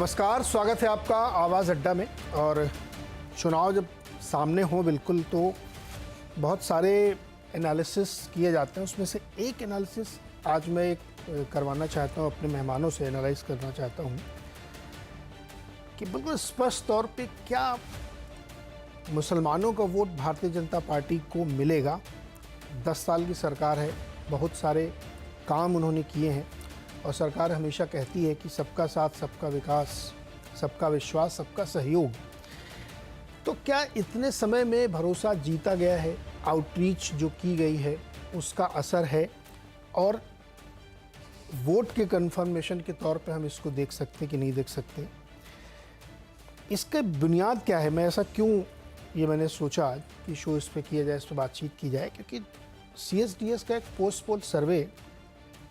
नमस्कार, स्वागत है आपका आवाज़ अड्डा में। और चुनाव जब सामने हो बिल्कुल तो बहुत सारे एनालिसिस किए जाते हैं। उसमें से एक एनालिसिस आज मैं एक करवाना चाहता हूं, अपने मेहमानों से एनालाइज करना चाहता हूं कि बिल्कुल स्पष्ट तौर पे क्या मुसलमानों का वोट भारतीय जनता पार्टी को मिलेगा। 10 साल की सरकार है, बहुत सारे काम उन्होंने किए हैं और सरकार हमेशा कहती है कि सबका साथ, सबका विकास, सबका विश्वास, सबका सहयोग। तो क्या इतने समय में भरोसा जीता गया है? आउटरीच जो की गई है उसका असर है और वोट के कन्फर्मेशन के तौर पे हम इसको देख सकते कि नहीं देख सकते? इसके बुनियाद क्या है? मैं ऐसा क्यों ये मैंने सोचा कि शो इस पे किया जाए, इस पर बातचीत की जाए, क्योंकि CSDS का एक पोस्ट पोल सर्वे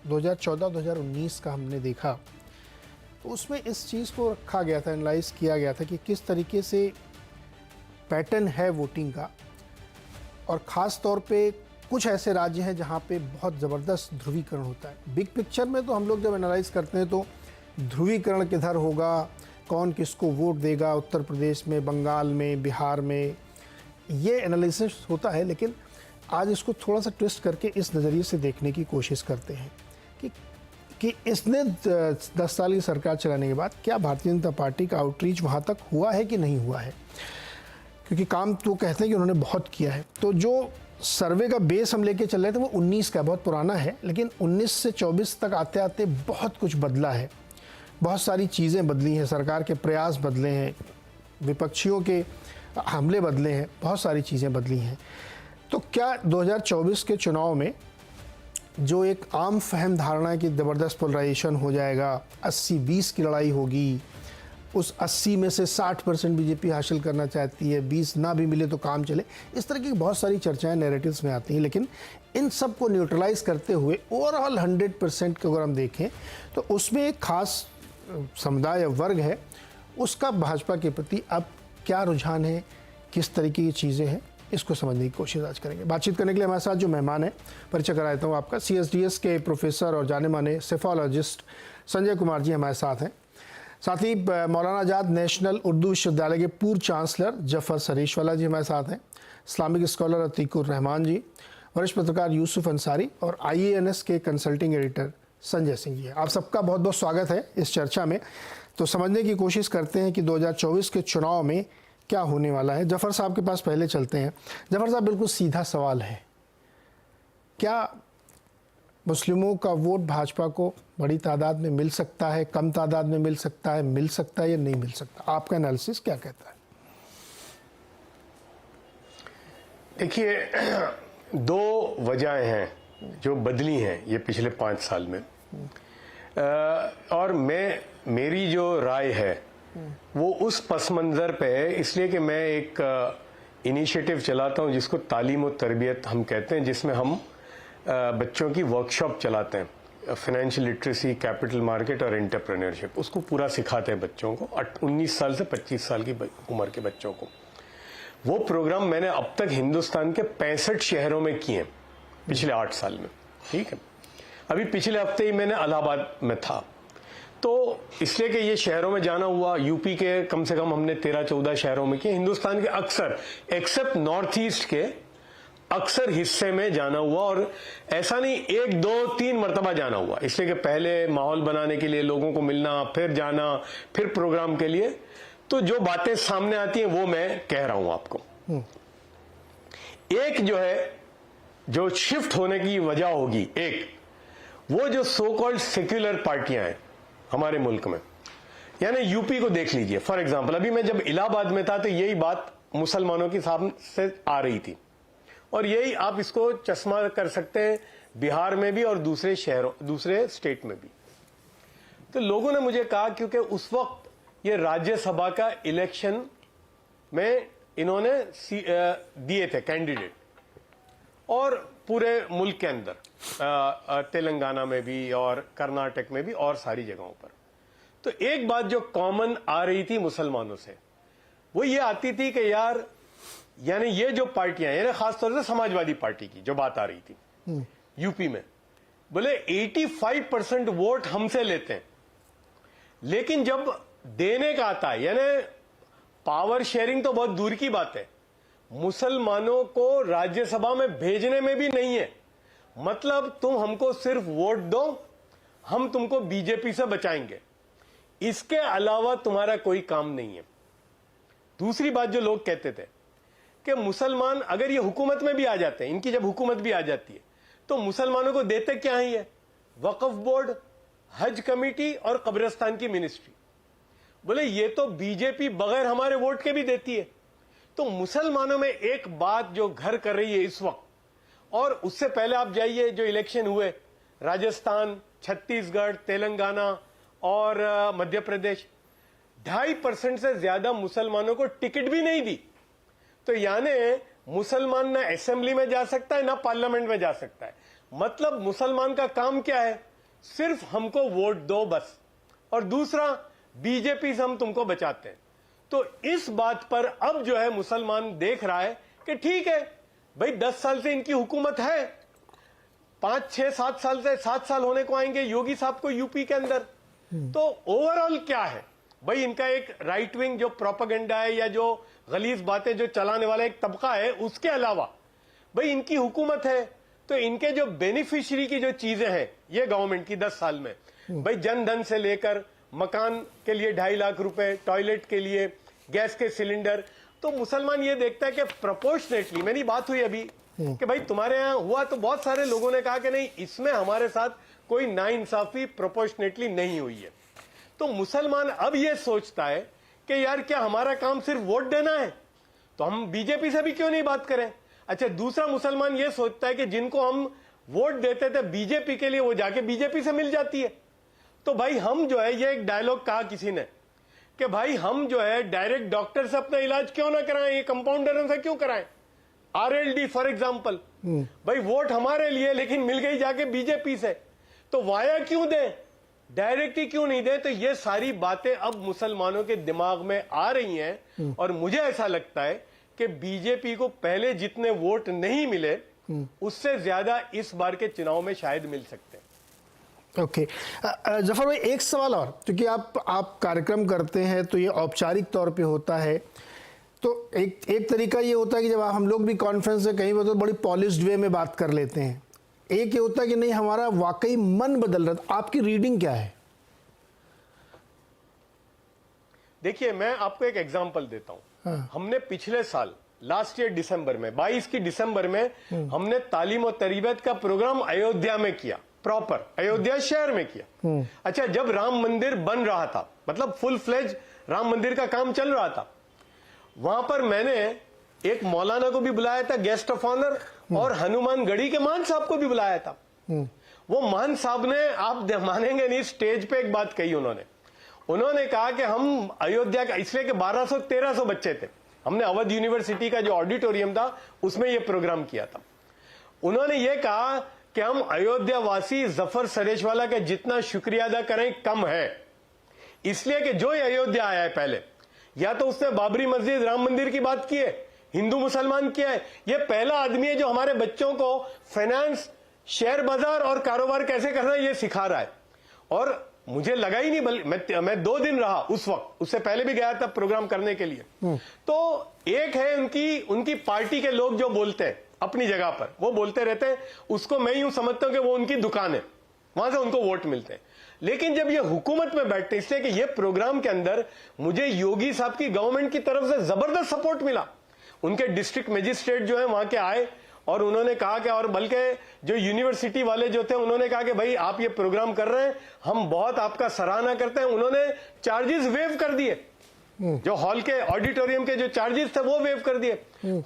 2014-2019 का हमने देखा तो उसमें इस चीज़ को रखा गया था, एनालाइज किया गया था कि किस तरीके से पैटर्न है वोटिंग का। और ख़ास तौर पे कुछ ऐसे राज्य हैं जहां पे बहुत ज़बरदस्त ध्रुवीकरण होता है। बिग पिक्चर में तो हम लोग जब एनालाइज करते हैं तो ध्रुवीकरण किधर होगा, कौन किसको वोट देगा, उत्तर प्रदेश में, बंगाल में, बिहार में, ये एनालिसिस होता है। लेकिन आज इसको थोड़ा सा ट्विस्ट करके इस नज़रिए से देखने की कोशिश करते हैं कि इसने 10 साल की सरकार चलाने के बाद क्या भारतीय जनता पार्टी का आउटरीच वहाँ तक हुआ है कि नहीं हुआ है। क्योंकि काम तो कहते हैं कि उन्होंने बहुत किया है। तो जो सर्वे का बेस हम लेके चल रहे थे वो 19 का, बहुत पुराना है, लेकिन 19 से 24 तक आते आते बहुत कुछ बदला है। बहुत सारी चीज़ें बदली हैं, सरकार के प्रयास बदले हैं, विपक्षियों के हमले बदले हैं, बहुत सारी चीज़ें बदली हैं। तो क्या 2024 के चुनाव में जो एक आम फहम धारणा है कि ज़बरदस्त पोलराइजेशन हो जाएगा, 80-20 की लड़ाई होगी, उस 80 में से 60% बीजेपी हासिल करना चाहती है, 20 ना भी मिले तो काम चले, इस तरह की बहुत सारी चर्चाएं नैरेटिव्स में आती हैं। लेकिन इन सब को न्यूट्रलाइज करते हुए ओवरऑल 100% को अगर हम देखें तो उसमें एक खास समुदाय वर्ग है, उसका भाजपा के प्रति अब क्या रुझान है, किस तरीके की चीज़ें हैं, इसको समझने की कोशिश आज करेंगे। बातचीत करने के लिए हमारे साथ जो मेहमान हैं, परिचय करा देता हूँ आपका। CSDS के प्रोफेसर और जाने माने सेफोलॉजिस्ट संजय कुमार जी हमारे साथ हैं। साथ ही मौलाना आज़ाद नेशनल उर्दू विश्वविद्यालय के पूर्व चांसलर जफर सरीशवाला जी हमारे साथ हैं। इस्लामिक स्कॉलर अतीकुर रहमान जी, वरिष्ठ पत्रकार यूसुफ अंसारी और IANS के कंसल्टिंग एडिटर संजय सिंह जी। आप सबका बहुत बहुत स्वागत है इस चर्चा में। तो समझने की कोशिश करते हैं कि 2024 के चुनाव में क्या होने वाला है। जफर साहब के पास पहले चलते हैं। जफर साहब, बिल्कुल सीधा सवाल है, क्या मुस्लिमों का वोट भाजपा को बड़ी तादाद में मिल सकता है, कम तादाद में मिल सकता है या नहीं मिल सकता? आपका एनालिसिस क्या कहता है? देखिए, दो वजहें हैं जो बदली हैं ये पिछले 5 साल में। और मेरी जो राय है वो उस पस मंज़र पे है, इसलिए कि मैं एक इनिशिएटिव चलाता हूं जिसको तालीम और तरबियत हम कहते हैं, जिसमें हम बच्चों की वर्कशॉप चलाते हैं। फाइनेंशियल लिटरेसी, कैपिटल मार्केट और एंटरप्रेन्योरशिप, उसको पूरा सिखाते हैं बच्चों को, 19 साल से 25 साल की उम्र के बच्चों को। वो प्रोग्राम मैंने अब तक हिंदुस्तान के 65 शहरों में किए पिछले 8 साल में। ठीक है, अभी पिछले हफ्ते ही मैंने इलाहाबाद में था, तो इसलिए कि ये शहरों में जाना हुआ। यूपी के कम से कम हमने 13-14 शहरों में किए। हिंदुस्तान के अक्सर, एक्सेप्ट नॉर्थ ईस्ट के अक्सर हिस्से में जाना हुआ। और ऐसा नहीं 1, 2, 3 मरतबा जाना हुआ, इसलिए कि पहले माहौल बनाने के लिए लोगों को मिलना, फिर जाना, फिर प्रोग्राम के लिए। तो जो बातें सामने आती हैं वो मैं कह रहा हूं आपको। एक जो है, जो शिफ्ट होने की वजह होगी, एक वो जो सो कॉल्ड सेक्युलर पार्टियां हैं हमारे मुल्क में, यानी यूपी को देख लीजिए फॉर एग्जांपल। अभी मैं जब इलाहाबाद में था तो यही बात मुसलमानों की सामने से आ रही थी, और यही आप इसको चश्मा कर सकते हैं बिहार में भी और दूसरे शहरों, दूसरे स्टेट में भी। तो लोगों ने मुझे कहा, क्योंकि उस वक्त ये राज्यसभा का इलेक्शन में इन्होंने दिए थे कैंडिडेट, और पूरे मुल्क के अंदर तेलंगाना में भी और कर्नाटक में भी और सारी जगहों पर। तो एक बात जो कॉमन आ रही थी मुसलमानों से, वो ये आती थी कि यार, यानी ये जो पार्टियां, यानी खासतौर से समाजवादी पार्टी की जो बात आ रही थी यूपी में, बोले 85% वोट हमसे लेते हैं, लेकिन जब देने का आता है, यानी पावर शेयरिंग तो बहुत दूर की बात है, मुसलमानों को राज्यसभा में भेजने में भी नहीं है। मतलब तुम हमको सिर्फ वोट दो, हम तुमको बीजेपी से बचाएंगे, इसके अलावा तुम्हारा कोई काम नहीं है। दूसरी बात जो लोग कहते थे कि मुसलमान अगर ये हुकूमत में भी आ जाते हैं, इनकी जब हुकूमत भी आ जाती है तो मुसलमानों को देते क्या ही है? वक्फ बोर्ड, हज कमेटी और कब्रिस्तान की मिनिस्ट्री। बोले ये तो बीजेपी बगैर हमारे वोट के भी देती है। तो मुसलमानों में एक बात जो घर कर रही है इस वक्त, और उससे पहले आप जाइए जो इलेक्शन हुए राजस्थान, छत्तीसगढ़, तेलंगाना और मध्य प्रदेश, 2.5% से ज्यादा मुसलमानों को टिकट भी नहीं दी। तो यानी मुसलमान ना असेंबली में जा सकता है ना पार्लियामेंट में जा सकता है। मतलब मुसलमान का काम क्या है? सिर्फ हमको वोट दो बस, और दूसरा बीजेपी से हम तुमको बचाते हैं। तो इस बात पर अब जो है मुसलमान देख रहा है कि ठीक है भाई, 10 साल से इनकी हुकूमत है, 5, 6, 7 साल से 7 साल होने को आएंगे योगी साहब को यूपी के अंदर। तो ओवरऑल क्या है भाई, इनका एक राइट विंग जो प्रोपेगेंडा है या जो गलीज बातें जो चलाने वाला एक तबका है, उसके अलावा भाई इनकी हुकूमत है, तो इनके जो बेनिफिशियरी की जो चीजें हैं ये गवर्नमेंट की 10 साल में, भाई जन धन से लेकर मकान के लिए 2.5 लाख रुपए, टॉयलेट के लिए, गैस के सिलेंडर, तो मुसलमान ये देखता है कि प्रोपोर्शनेटली, मेरी बात हुई अभी कि भाई तुम्हारे यहां हुआ, तो बहुत सारे लोगों ने कहा कि नहीं, इसमें हमारे साथ कोई नाइंसाफी प्रोपोर्शनेटली नहीं हुई है। तो मुसलमान अब ये सोचता है कि यार क्या हमारा काम सिर्फ वोट देना है, तो हम बीजेपी से भी क्यों नहीं बात करें। अच्छा, दूसरा मुसलमान ये सोचता है कि जिनको हम वोट देते थे बीजेपी के लिए, वो जाके बीजेपी से मिल जाती है। तो भाई हम जो है, ये एक डायलॉग कहा किसी ने कि भाई हम जो है डायरेक्ट डॉक्टर से अपना इलाज क्यों ना कराएं, ये कंपाउंडरों से क्यों कराएं। आरएलडी फॉर एग्जांपल, भाई वोट हमारे लिए लेकिन मिल गई जाके बीजेपी से, तो वाया क्यों दें, डायरेक्ट ही क्यों नहीं दें। तो ये सारी बातें अब मुसलमानों के दिमाग में आ रही हैं, और मुझे ऐसा लगता है कि बीजेपी को पहले जितने वोट नहीं मिले उससे ज्यादा इस बार के चुनाव में शायद मिल सकते हैं। ओके जफर भाई, एक सवाल और, क्योंकि आप कार्यक्रम करते हैं तो ये औपचारिक तौर पे होता है, तो एक तरीका ये होता है कि जब हम लोग भी कॉन्फ्रेंस से कहीं तो बड़ी पॉलिश्ड वे में बात कर लेते हैं। एक ये होता है कि नहीं, हमारा वाकई मन बदल रहा था। आपकी रीडिंग क्या है? देखिए, मैं आपको एक एग्जांपल देता हूं। हमने पिछले साल लास्ट ईयर दिसंबर में, 22 की दिसंबर में हमने तालीम और तरबियत का प्रोग्राम अयोध्या में किया, प्रॉपर अयोध्या शहर में किया। अच्छा, जब राम मंदिर बन रहा था, मतलब फुल फ्लेज राम मंदिर का काम चल रहा था, वहां पर मैंने एक मौलाना को भी बुलाया था गेस्ट ऑफ ऑनर, और हनुमानगढ़ी के मान साहब को भी बुलाया था। वो मान साहब ने, आप मानेंगे नहीं, स्टेज पे एक बात कही उन्होंने कहा कि हम अयोध्या का, इसलिए कि 1200-1300 बच्चे थे, हमने अवध यूनिवर्सिटी का जो ऑडिटोरियम था उसमें ये प्रोग्राम किया था। उन्होंने ये कहा कि हम अयोध्या वासी जफर सरेशवाला का जितना शुक्रिया अदा करें कम है, इसलिए कि जो ये अयोध्या आया है पहले, या तो उसने बाबरी मस्जिद, राम मंदिर की बात की है, हिंदू मुसलमान किया है, ये पहला आदमी है जो हमारे बच्चों को फाइनेंस, शेयर बाजार और कारोबार कैसे करना है ये सिखा रहा है। और मुझे लगा ही नहीं, मैं 2 दिन रहा उस वक्त, उससे पहले भी गया था प्रोग्राम करने के लिए। तो एक है उनकी पार्टी के लोग जो बोलते हैं अपनी जगह पर, वो बोलते रहते हैं, उसको मैं यूं समझता हूं कि वो उनकी दुकान है, वहां से उनको वोट मिलते हैं। लेकिन जब ये हुकूमत में बैठते, इसलिए कि ये प्रोग्राम के अंदर मुझे योगी साहब की गवर्नमेंट की तरफ से जबरदस्त सपोर्ट मिला। उनके डिस्ट्रिक्ट मजिस्ट्रेट जो है वहां के आए और उन्होंने कहा कि, और बल्कि जो यूनिवर्सिटी वाले जो थे उन्होंने कहा कि भाई आप ये प्रोग्राम कर रहे हैं, हम बहुत आपका सराहना करते हैं। उन्होंने चार्जेस वेव कर दिए, जो हॉल के ऑडिटोरियम के जो चार्जेस थे वो वेव कर दिए।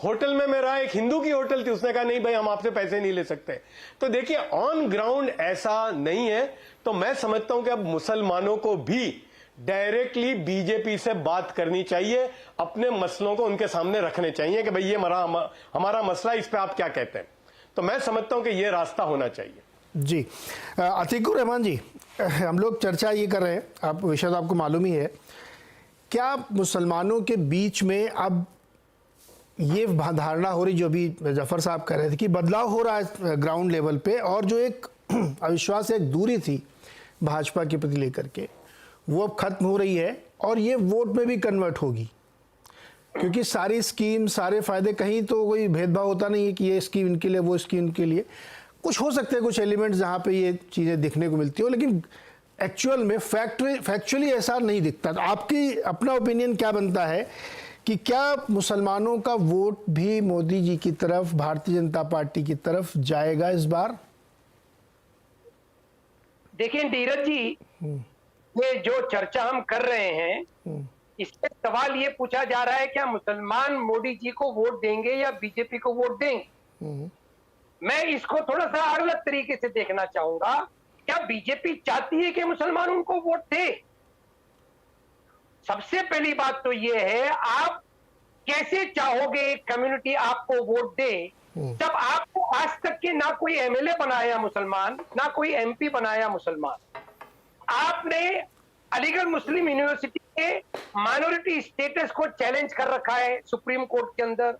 होटल में मेरा एक हिंदू की होटल थी, उसने कहा नहीं भाई हम आपसे पैसे नहीं ले सकते। तो देखिए, ऑन ग्राउंड ऐसा नहीं है। तो मैं समझता हूं कि अब मुसलमानों को भी डायरेक्टली बीजेपी से बात करनी चाहिए, अपने मसलों को उनके सामने रखने चाहिए कि भाई ये हमारा मसला, इस पे आप क्या कहते हैं। तो मैं समझता हूं कि ये रास्ता होना चाहिए। जी, अतीकुर रहमान जी, हम लोग चर्चा ये कर रहे हैं, आप विषय तो आपको मालूम ही है, क्या मुसलमानों के बीच में अब ये धारणा हो रही, जो भी जफर साहब कह रहे थे, कि बदलाव हो रहा है ग्राउंड लेवल पे, और जो एक अविश्वास, एक दूरी थी भाजपा के प्रति लेकर के, वो अब खत्म हो रही है, और ये वोट में भी कन्वर्ट होगी, क्योंकि सारी स्कीम, सारे फायदे, कहीं तो कोई भेदभाव होता नहीं है कि ये स्कीम इनके लिए, वो स्कीम इनके लिए। कुछ हो सकते हैं कुछ एलिमेंट्स जहाँ पे ये चीज़ें दिखने को मिलती हो, लेकिन एक्चुअल में फैक्चुअली ऐसा नहीं दिखता। तो आपकी अपना ओपिनियन क्या बनता है कि क्या मुसलमानों का वोट भी मोदी जी की तरफ, भारतीय जनता पार्टी की तरफ जाएगा इस बार? देखिए नीरज जी, ये जो चर्चा हम कर रहे हैं, इसमें सवाल ये पूछा जा रहा है क्या मुसलमान मोदी जी को वोट देंगे या बीजेपी को वोट देंगे। मैं इसको थोड़ा सा अलग तरीके से देखना चाहूंगा। क्या बीजेपी चाहती है कि मुसलमान उनको वोट दे? सबसे पहली बात तो ये है, आप कैसे चाहोगे एक कम्युनिटी आपको वोट दे जब आपको आज तक के ना कोई एमएलए बनाया मुसलमान, ना कोई एमपी बनाया मुसलमान। आपने अलीगढ़ मुस्लिम यूनिवर्सिटी के माइनॉरिटी स्टेटस को चैलेंज कर रखा है सुप्रीम कोर्ट के अंदर।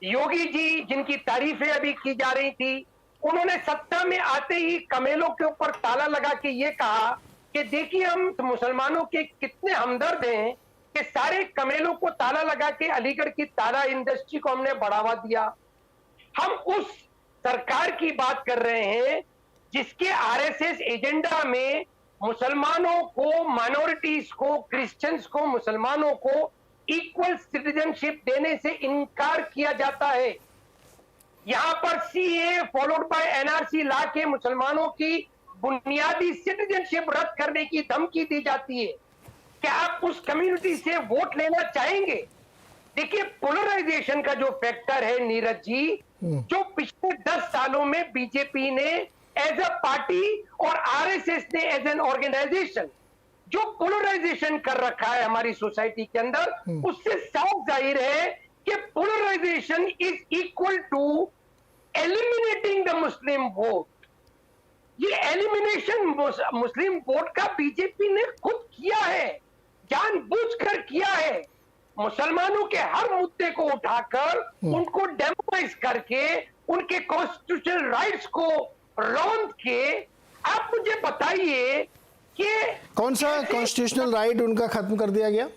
योगी जी, जिनकी तारीफें अभी की जा रही थी, उन्होंने सत्ता में आते ही कमेलों के ऊपर ताला लगा के ये कहा कि देखिए हम मुसलमानों के कितने हमदर्द हैं कि सारे कमेलों को ताला लगा के अलीगढ़ की ताला इंडस्ट्री को हमने बढ़ावा दिया। हम उस सरकार की बात कर रहे हैं जिसके आरएसएस एजेंडा में मुसलमानों को, माइनॉरिटीज को, क्रिश्चियंस को, मुसलमानों को इक्वल सिटीजनशिप देने से इनकार किया जाता है। यहां पर सीए फॉलोड बाय एनआरसी ला के मुसलमानों की बुनियादी सिटीजनशिप रद्द करने की धमकी दी जाती है। क्या आप उस कम्युनिटी से वोट लेना चाहेंगे? देखिए, पोलराइजेशन का जो फैक्टर है नीरज जी, जो पिछले 10 सालों में बीजेपी ने एज अ पार्टी और आरएसएस ने एज एन ऑर्गेनाइजेशन जो पोलराइजेशन कर रखा है हमारी सोसाइटी के अंदर, उससे साफ जाहिर है कि polarisation is equal to eliminating the Muslim vote. ये एलिमिनेशन मुस्लिम वोट का बीजेपी ने खुद किया है, जानबूझकर किया है। मुसलमानों के हर मुद्दे को उठाकर उनको डेमोनाइज करके, उनके कॉन्स्टिट्यूशनल राइट्स को रौंद के, आप मुझे बताइए कि कौन सा कॉन्स्टिट्यूशनल राइट उनका खत्म कर दिया गया?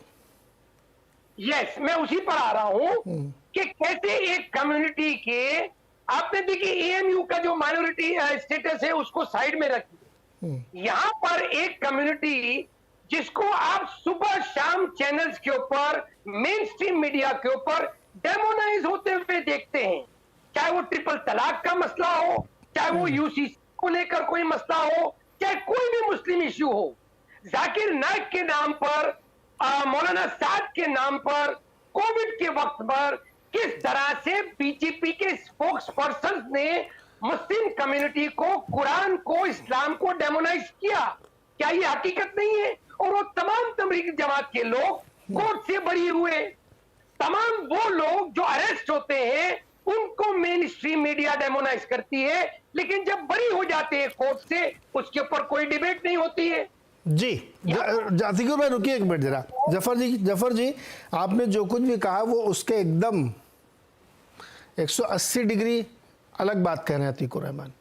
यस, मैं उसी पर आ रहा हूं कि कैसे एक कम्युनिटी के, आपने देखिए एएमयू का जो माइनॉरिटी स्टेटस है उसको साइड में रखिए। यहां पर एक कम्युनिटी जिसको आप सुबह शाम चैनल्स के ऊपर, मेन स्ट्रीम मीडिया के ऊपर डेमोनाइज होते हुए देखते हैं, चाहे वो ट्रिपल तलाक का मसला हो, चाहे वो यूसीसी को लेकर कोई मसला हो, चाहे कोई भी मुस्लिम इश्यू हो, जाकिर नाइक के नाम पर, मौलाना साद के नाम पर, कोविड के वक्त पर किस तरह से बीजेपी के स्पोक्स पर्सन ने मुस्लिम कम्युनिटी को, कुरान को, इस्लाम को डेमोनाइज किया। क्या ये हकीकत नहीं है? और वो तमाम तबलीगी जमात के लोग कोर्ट से बरी हुए, तमाम वो लोग जो अरेस्ट होते हैं उनको मेन स्ट्रीम मीडिया डेमोनाइज करती है, लेकिन जब बरी हो जाते हैं कोर्ट से, उसके ऊपर कोई डिबेट नहीं होती है। जी, जातिकुर भाई रुकिए एक मिनट जरा। जफर जी, आपने जो कुछ भी कहा वो उसके एकदम 180 डिग्री अलग बात कह रहे हैं अतीकुर रहमान।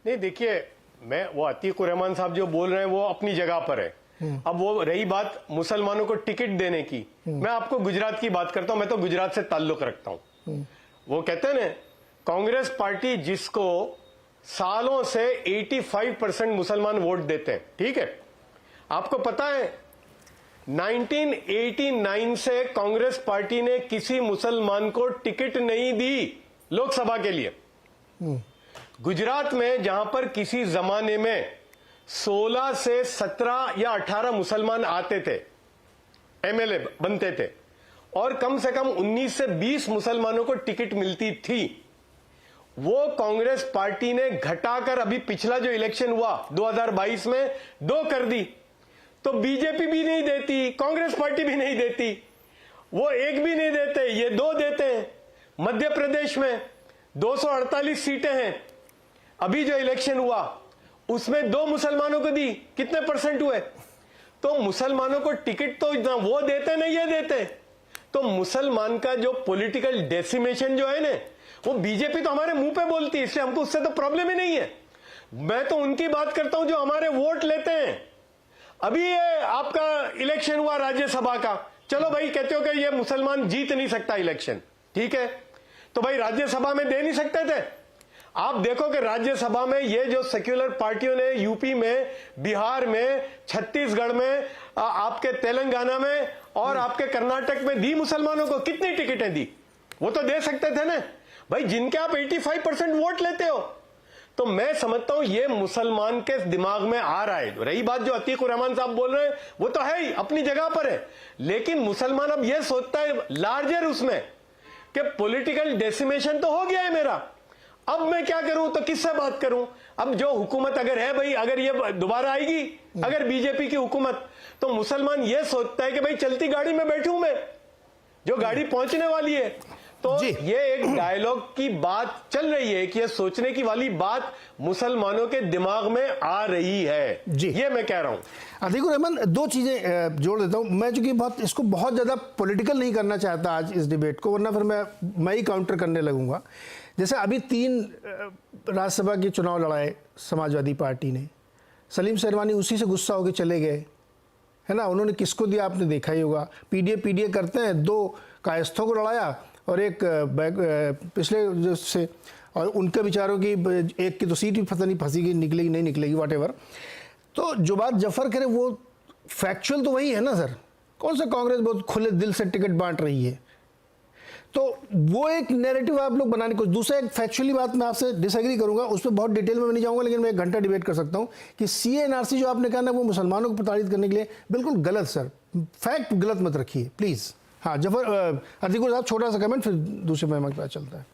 नहीं, देखिए, मैं वो अतीकुर रहमान साहब जो बोल रहे हैं वो अपनी जगह पर है। अब वो रही बात मुसलमानों को टिकट देने की, मैं आपको गुजरात की बात करता हूं। मैं तो गुजरात से ताल्लुक रखता हूं। वो कहते हैं ना, कांग्रेस पार्टी जिसको सालों से 85% मुसलमान वोट देते हैं, ठीक है, आपको पता है 1989 से कांग्रेस पार्टी ने किसी मुसलमान को टिकट नहीं दी लोकसभा के लिए। गुजरात में जहां पर किसी जमाने में 16 से 17 या 18 मुसलमान आते थे, एमएलए बनते थे, और कम से कम 19 से 20 मुसलमानों को टिकट मिलती थी, वो कांग्रेस पार्टी ने घटाकर अभी पिछला जो इलेक्शन हुआ 2022 में 2 कर दी। तो बीजेपी भी नहीं देती, कांग्रेस पार्टी भी नहीं देती, वो 1 भी नहीं देते, ये 2 देते हैं। मध्य प्रदेश में 248 सीटें हैं, अभी जो इलेक्शन हुआ उसमें 2 मुसलमानों को दी, कितने परसेंट हुए? तो मुसलमानों को टिकट तो ना वो देते ना ये देते। तो मुसलमान का जो पॉलिटिकल डेसिमेशन जो है ना, वो बीजेपी तो हमारे मुंह पे बोलती है, इसलिए हमको उससे तो प्रॉब्लम ही नहीं है। मैं तो उनकी बात करता हूं जो हमारे वोट लेते हैं। अभी ये आपका इलेक्शन हुआ राज्यसभा का, चलो भाई कहते हो कि ये मुसलमान जीत नहीं सकता इलेक्शन, ठीक है, तो भाई राज्यसभा में दे नहीं सकते थे? आप देखो कि राज्यसभा में ये जो सेक्युलर पार्टियों ने यूपी में, बिहार में, छत्तीसगढ़ में, आपके तेलंगाना में और आपके कर्नाटक में दी मुसलमानों को, कितनी टिकटें दी? वो तो दे सकते थे ना भाई, जिनके आप 85% वोट लेते हो। तो मैं समझता हूं ये मुसलमान के दिमाग में आ रहा है। रही बात जो अतीक उर रहमान साहब बोल रहे हैं, वो तो है ही, अपनी जगह पर है, लेकिन मुसलमान अब ये सोचता है लार्जर उसमें कि पॉलिटिकल डेसिमेशन तो हो गया है मेरा, अब मैं क्या करूं, तो किससे बात करूं? अब जो हुकूमत अगर है भाई, अगर ये दोबारा आएगी, अगर बीजेपी की हुकूमत, तो मुसलमान ये सोचता है कि भाई चलती गाड़ी में बैठूं मैं, जो गाड़ी पहुंचने वाली है। तो ये एक डायलॉग की बात चल रही है कि ये सोचने की वाली बात मुसलमानों के दिमाग में आ रही है जी, ये मैं कह रहा हूं। अतीक उर रहमान, दो चीजें जोड़ देता हूं मैं, चूंकि इसको बहुत ज्यादा पॉलिटिकल नहीं करना चाहता आज इस डिबेट को, वरना फिर मैं ही काउंटर करने लगूंगा। जैसे अभी 3 राज्यसभा के चुनाव लड़ाए समाजवादी पार्टी ने, सलीम शेरवानी उसी से गुस्सा होकर चले गए, है ना, उन्होंने किसको दिया आपने देखा ही होगा, पीडीए करते हैं, 2 कायस्थों को लड़ाया और एक पिछले से, और उनके विचारों की एक की तो सीट ही पता नहीं फंसी, निकलेगी नहीं निकलेगी, वॉटेवर। तो जो बात जफर करे वो फैक्चुअल तो वही है ना सर, कौन सा कांग्रेस बहुत खुले दिल से टिकट बांट रही है, तो वो एक नैरेटिव आप लोग बनाने को। दूसरा एक फैक्चुअली बात मैं आपसे डिसएग्री करूंगा, उस पर बहुत डिटेल में नहीं जाऊंगा, लेकिन मैं 1 घंटा डिबेट कर सकता हूं कि CA-NRC जो आपने कहा ना वो मुसलमानों को प्रताड़ित करने के लिए, बिल्कुल गलत सर, फैक्ट गलत मत रखिए प्लीज। हाँ जफर, अतीक उर साहब छोटा सा कमेंट, फिर दूसरे मेहमान के पास चलता है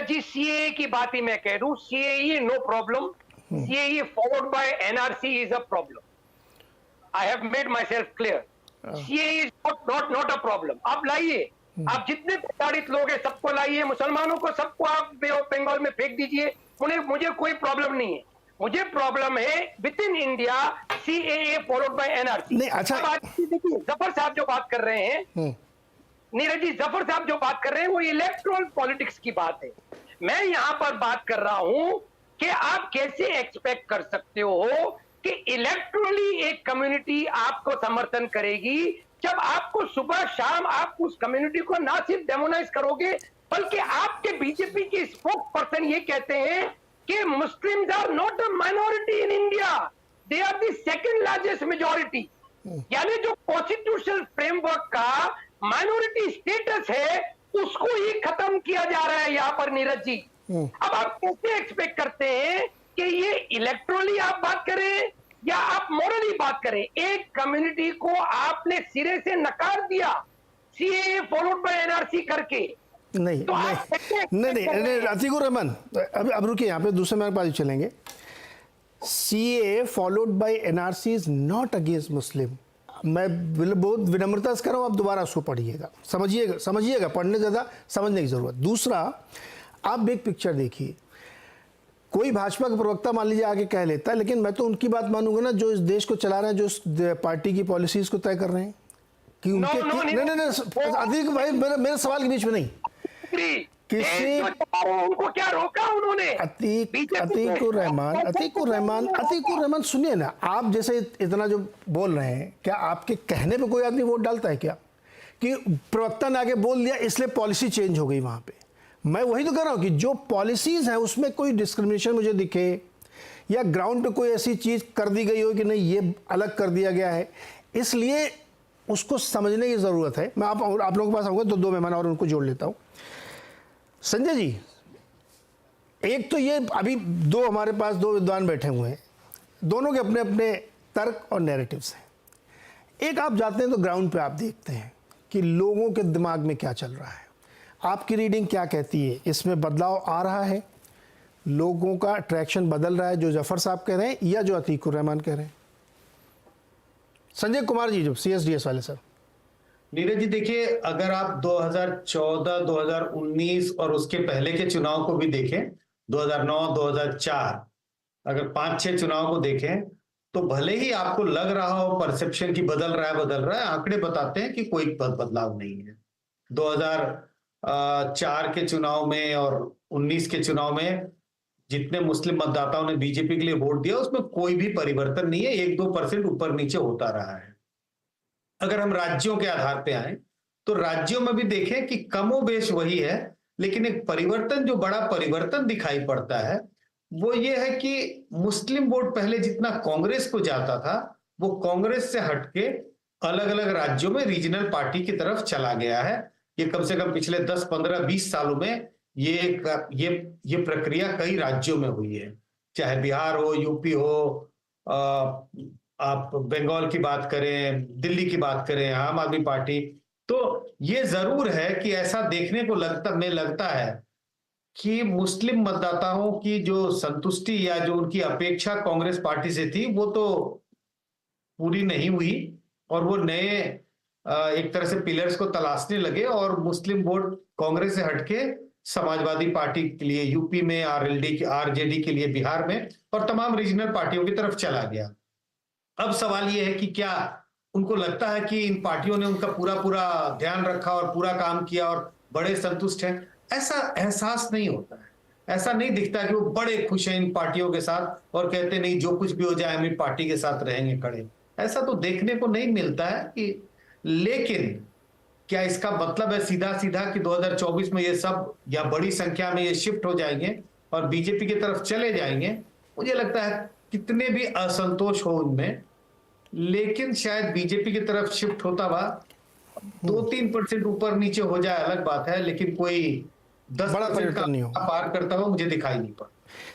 जी। CAA की बात ही मैं कह दूं, CAA no problem, CAA followed by NRC is a problem. I have made myself clear, CAA is not a problem. आप लाइए, आप जितने प्रताड़ित लोग हैं सबको लाइए, मुसलमानों को सबको आप बे ऑफ बंगाल में फेंक दीजिए, मुझे कोई प्रॉब्लम नहीं है। मुझे प्रॉब्लम है with in India CAA followed by NRC। नहीं अच्छा, देखिए जफर साहब जो बात कर रहे हैं, नीरज जी, जफर साहब जो बात कर रहे हैं वो इलेक्ट्रल पॉलिटिक्स की बात है। मैं यहां पर बात कर रहा हूं कि आप कैसे एक्सपेक्ट कर सकते हो कि इलेक्ट्रली एक कम्युनिटी आपको समर्थन करेगी, जब आपको सुबह शाम आप उस कम्युनिटी को ना सिर्फ डेमोनाइज करोगे, बल्कि आपके बीजेपी के स्पोक्स पर्सन ये कहते हैं कि Muslims are not a minority in India, they are the second largest majority. यानी जो कॉन्स्टिट्यूशनल फ्रेमवर्क का माइनॉरिटी स्टेटस है उसको ही खत्म किया जा रहा है यहाँ पर नीरज जी। अब आप कैसे एक्सपेक्ट करते हैं कि ये इलेक्ट्रली आप बात करें या आप मॉरली बात करें? एक कम्युनिटी को आपने सिरे से नकार दिया CAA फॉलोड बाय NRC करके। नहीं तो नहीं अतीक उर रहमान, अब रुकिए, यहाँ पे दूसरे मेरे पास चलेंगे। CAA followed by NRC is not against मुस्लिम। मैं बहुत विनम्रता से कर रहा हूँ, आप दोबारा उसको पढ़िएगा, समझिएगा, पढ़ने ज़्यादा समझने की ज़रूरत। दूसरा, आप बिग पिक्चर देखिए, कोई भाजपा का प्रवक्ता मान लीजिए आके कह लेता है, लेकिन मैं तो उनकी बात मानूंगा ना जो इस देश को चला रहे हैं, जो इस पार्टी की पॉलिसीज को तय कर रहे हैं, कि उनके नहीं अतीक भाई, मेरे सवाल के बीच में नहीं, किसी उनको क्या रोका उन्होंने? अतीक उर रहमान सुनिए ना, आप जैसे इतना जो बोल रहे हैं, क्या आपके कहने पे कोई आदमी वोट डालता है क्या? कि प्रवक्ता ने आगे बोल दिया इसलिए पॉलिसी चेंज हो गई वहां पे। मैं वही तो कह रहा हूं कि जो पॉलिसीज है उसमें कोई डिस्क्रिमिनेशन मुझे दिखे, या ग्राउंड पे कोई ऐसी चीज कर दी गई हो कि नहीं ये अलग कर दिया गया है, इसलिए उसको समझने की जरूरत है। मैं आप लोगों के पास आऊंगा तो 2 मेहमान और उनको जोड़ लेता हूं। संजय जी, एक तो ये अभी 2 हमारे पास 2 विद्वान बैठे हुए हैं, दोनों के अपने अपने तर्क और नैरेटिव्स हैं। एक आप जाते हैं तो ग्राउंड पे आप देखते हैं कि लोगों के दिमाग में क्या चल रहा है, आपकी रीडिंग क्या कहती है? इसमें बदलाव आ रहा है, लोगों का अट्रैक्शन बदल रहा है, जो जफर साहब कह रहे हैं या जो अतीक उर रहमान कह रहे हैं? संजय कुमार जी, जो CSDS वाले सर। नीरज जी देखिए, अगर आप 2014, 2019 और उसके पहले के चुनाव को भी देखें, 2009, 2004, अगर 5-6 चुनाव को देखें, तो भले ही आपको लग रहा हो परसेप्शन की बदल रहा है, आंकड़े बताते हैं कि कोई बदलाव नहीं है। 2004 के चुनाव में और 19 के चुनाव में जितने मुस्लिम मतदाताओं ने बीजेपी के लिए वोट दिया उसमें कोई भी परिवर्तन नहीं है, 1-2% ऊपर नीचे होता रहा है। अगर हम राज्यों के आधार पे आए तो राज्यों में भी देखें कि कमोबेश वही है, लेकिन एक परिवर्तन, जो बड़ा परिवर्तन दिखाई पड़ता है वो ये है कि मुस्लिम वोट पहले जितना कांग्रेस को जाता था वो कांग्रेस से हटके अलग अलग राज्यों में रीजनल पार्टी की तरफ चला गया है। ये कम से कम पिछले 10, 15, 20 सालों में ये प्रक्रिया कई राज्यों में हुई है, चाहे बिहार हो, यूपी हो, आप बंगाल की बात करें, दिल्ली की बात करें, आम आदमी पार्टी। तो ये जरूर है कि ऐसा देखने को लगता है कि मुस्लिम मतदाताओं की जो संतुष्टि या जो उनकी अपेक्षा कांग्रेस पार्टी से थी वो तो पूरी नहीं हुई और वो नए एक तरह से पिलर्स को तलाशने लगे और मुस्लिम वोट कांग्रेस से हटके समाजवादी पार्टी के लिए यूपी में, आरजेडी के लिए बिहार में और तमाम रीजनल पार्टियों की तरफ चला गया। अब सवाल ये है कि क्या उनको लगता है कि इन पार्टियों ने उनका पूरा ध्यान रखा और पूरा काम किया और बड़े संतुष्ट हैं? ऐसा एहसास नहीं होता है, ऐसा नहीं दिखता कि वो बड़े खुश हैं इन पार्टियों के साथ और कहते नहीं जो कुछ भी हो जाए हम इन पार्टी के साथ रहेंगे खड़े। ऐसा तो देखने को नहीं मिलता है कि, लेकिन क्या इसका मतलब है सीधा कि 2024 में ये सब या बड़ी संख्या में ये शिफ्ट हो जाएंगे और बीजेपी की तरफ चले जाएंगे? मुझे लगता है कितने भी असंतोष हो उनमें, लेकिन शायद बीजेपी की तरफ शिफ्ट होता हुआ 2-3% ऊपर नीचे हो जाए अलग बात है, लेकिन कोई 10% का नहीं हो पार करता हुआ मुझे दिखाई नहीं पड़ा।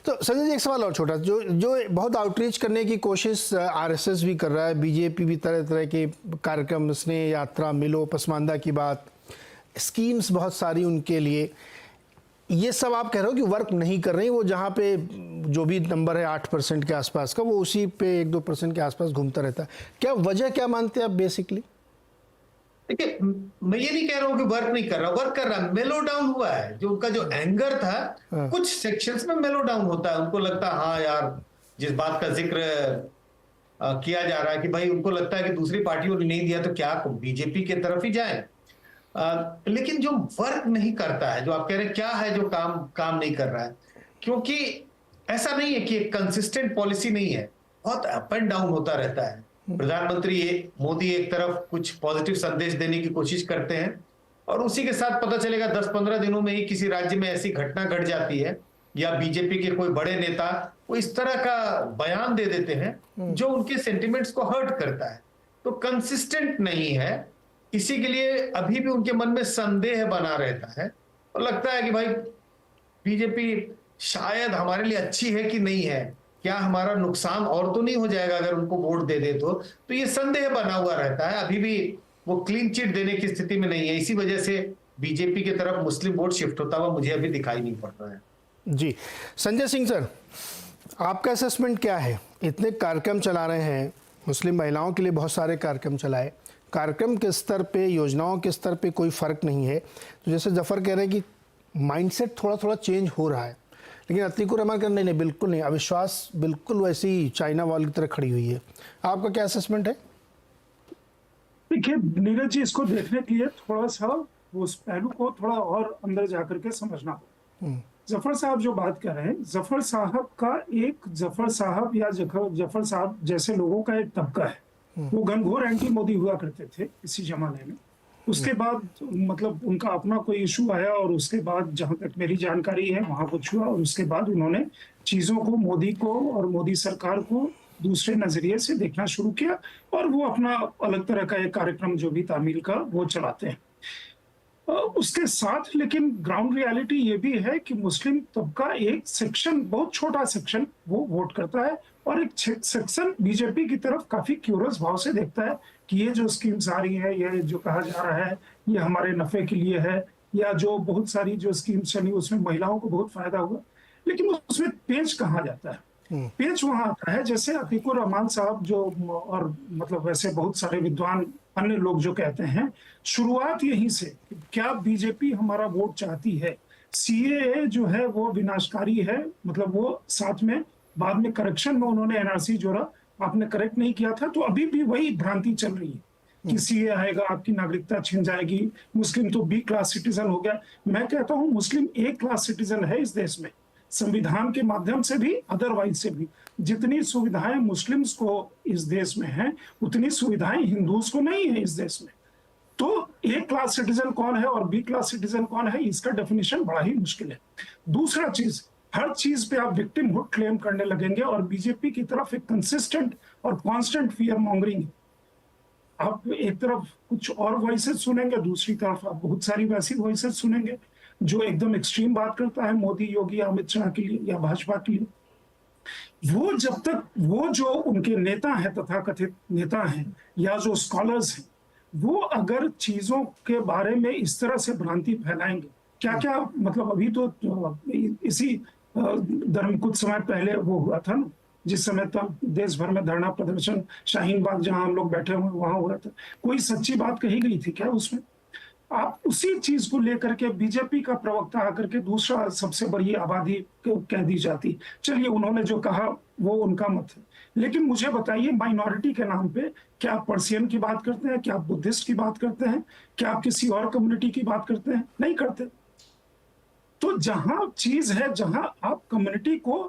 तो संजय जी, एक सवाल और छोटा, जो बहुत आउटरीच करने की कोशिश आरएसएस भी कर रहा है, बीजेपी भी तरह तरह के कार्यक्रम, स्नेह यात्रा, मिलो, पसमानदा की बात, स्कीम्स बहुत सारी उनके लिए, ये सब आप कह रहे हो कि वर्क नहीं कर रही, वो जहाँ पे जो भी नंबर है 8% के आसपास का, वो उसी पे 1-2% के आसपास घूमता रहता है। क्या वजह क्या मानते हैं आप बेसिकली? देखिए, मैं ये नहीं कह रहा हूँ कि वर्क नहीं कर रहा, वर्क कर रहा, मेलो डाउन हुआ है। जो उनका जो एंगर था, कुछ सेक्शंस में मेलो डाउन होता है, उनको लगता है हाँ यार, जिस बात का जिक्र किया जा रहा है कि भाई उनको लगता है कि दूसरी पार्टियों ने नहीं दिया तो क्या बीजेपी की तरफ ही जाए। लेकिन जो वर्क नहीं करता है, जो आप कह रहे हैं क्या है जो काम नहीं कर रहा है, क्योंकि ऐसा नहीं है कि एक कंसिस्टेंट पॉलिसी नहीं है, बहुत अप एंड डाउन होता रहता है। प्रधानमंत्री मोदी एक तरफ कुछ पॉजिटिव संदेश देने की कोशिश करते हैं और उसी के साथ पता चलेगा 10-15 दिनों में ही किसी राज्य में ऐसी घटना घट जाती है या बीजेपी के कोई बड़े नेता वो इस तरह का बयान दे देते हैं जो उनके सेंटिमेंट्स को हर्ट करता है। तो कंसिस्टेंट नहीं है, इसी के लिए अभी भी उनके मन में संदेह बना रहता है और लगता है कि भाई बीजेपी शायद हमारे लिए अच्छी है कि नहीं है, क्या हमारा नुकसान और तो नहीं हो जाएगा अगर उनको वोट दे दे तो ये संदेह बना हुआ रहता है। अभी भी वो क्लीन चिट देने की स्थिति में नहीं है, इसी वजह से बीजेपी की तरफ मुस्लिम वोट शिफ्ट होता हुआ मुझे अभी दिखाई नहीं पड़ रहा है। जी संजय सिंह सर, आपका असेसमेंट क्या है? इतने कार्यक्रम चला रहे हैं, मुस्लिम महिलाओं के लिए बहुत सारे कार्यक्रम चलाए, कार्यक्रम के स्तर पे, योजनाओं के स्तर पे कोई फर्क नहीं है, तो जैसे जफर कह रहे हैं कि माइंडसेट थोड़ा चेंज हो रहा है, लेकिन अतीकुर रहमान कहते नहीं, बिल्कुल नहीं, अविश्वास बिल्कुल वैसी चाइना वॉल की तरह खड़ी हुई है। आपका क्या असेसमेंट है? देखिए नीरज जी, इसको देखने के लिए थोड़ा सा उस पहलू को थोड़ा और अंदर जाकर के समझना होगा। जफर साहब जो बात कर रहे हैं, जफर साहब का एक, जफर साहब या जफर साहब जैसे लोगों का एक तबका है, वो घनघोर एंटी मोदी हुआ करते थे इसी जमाने में। उसके बाद मतलब उनका अपना कोई इशू आया और उसके बाद जहां तक मेरी जानकारी है वहां कुछ हुआ और उसके बाद उन्होंने चीजों को, मोदी को और मोदी सरकार को दूसरे नजरिए से देखना शुरू किया और वो अपना अलग तरह का एक कार्यक्रम जो भी तामील का वो चलाते हैं। उसके साथ लेकिन ग्राउंड रियलिटी ये भी है कि मुस्लिम तबका एक सेक्शन, बहुत छोटा सेक्शन वो वोट करता है और एक सेक्शन बीजेपी की तरफ काफी क्यूरियस भाव से देखता है कि ये जो स्कीम्स आ रही है, ये जो कहा जा रहा है ये हमारे नफे के लिए है, या जो बहुत सारी जो स्कीम्स चली उसमें महिलाओं को बहुत फायदा हुआ, लेकिन उसमें पेंच कहाँ जाता है? पेंच वहां आता है जैसे अतीकुर रहमान साहब जो, और मतलब वैसे बहुत सारे विद्वान अन्य लोग जो कहते हैं, शुरुआत यहीं से, क्या बीजेपी हमारा वोट चाहती है? सीएए जो है वो विनाशकारी है, मतलब वो साथ में बाद में करेक्शन में उन्होंने एनआरसी जोड़ा, आपने करेक्ट नहीं किया था, तो अभी भी वही भ्रांति चल रही है कि सीए आएगा आपकी नागरिकता छिन जाएगी, मुस्लिम तो बी क्लास सिटीजन हो गया। मैं कहता हूं मुस्लिम ए क्लास सिटीजन है इस देश में, संविधान के माध्यम से भी, अदरवाइज से भी। जितनी सुविधाएं मुस्लिम्स को इस देश में हैं, उतनी सुविधाएं हिंदूज को नहीं है इस देश में। तो ए क्लास सिटीजन कौन है और बी क्लास सिटीजन कौन है, इसका डेफिनेशन बड़ा ही मुश्किल है। दूसरा चीज, हर चीज पे आप विक्टिमहुड क्लेम करने लगेंगे और बीजेपी की तरफ एक कंसिस्टेंट और कांस्टेंट फियर मॉन्गरिंग है। आप एक तरफ कुछ और वॉइसेस सुनेंगे, दूसरी तरफ आप बहुत सारी वैसी वॉइसेस सुनेंगे जो एकदम एक्सट्रीम बात करता है मोदी, योगी, अमित शाह के लिए या भाजपा के लिए। वो जब तक वो जो उनके नेता हैं, तथाकथित नेता हैं या जो स्कॉलर्स हैं, वो अगर चीजों के बारे में इस तरह से भ्रांति फैलाएंगे, क्या क्या मतलब अभी तो इसी धर्म कुछ समय पहले वो हुआ था ना, जिस समय तक देश भर में धरना प्रदर्शन, शाहीन बाग जहां हम लोग बैठे हुए वहां हुआ था, कोई सच्ची बात कही गई थी क्या उसमें? आप उसी चीज को लेकर के बीजेपी का प्रवक्ता आकर के दूसरा सबसे बड़ी आबादी कह दी जाती। चलिए, उन्होंने जो कहा वो उनका मत है, लेकिन मुझे बताइए, माइनॉरिटी के नाम पे क्या आप पर्सियन की बात करते हैं, क्या आप बुद्धिस्ट की बात करते हैं, क्या आप किसी और कम्युनिटी की बात करते हैं? नहीं करते। तो जहां चीज है, जहां आप कम्युनिटी को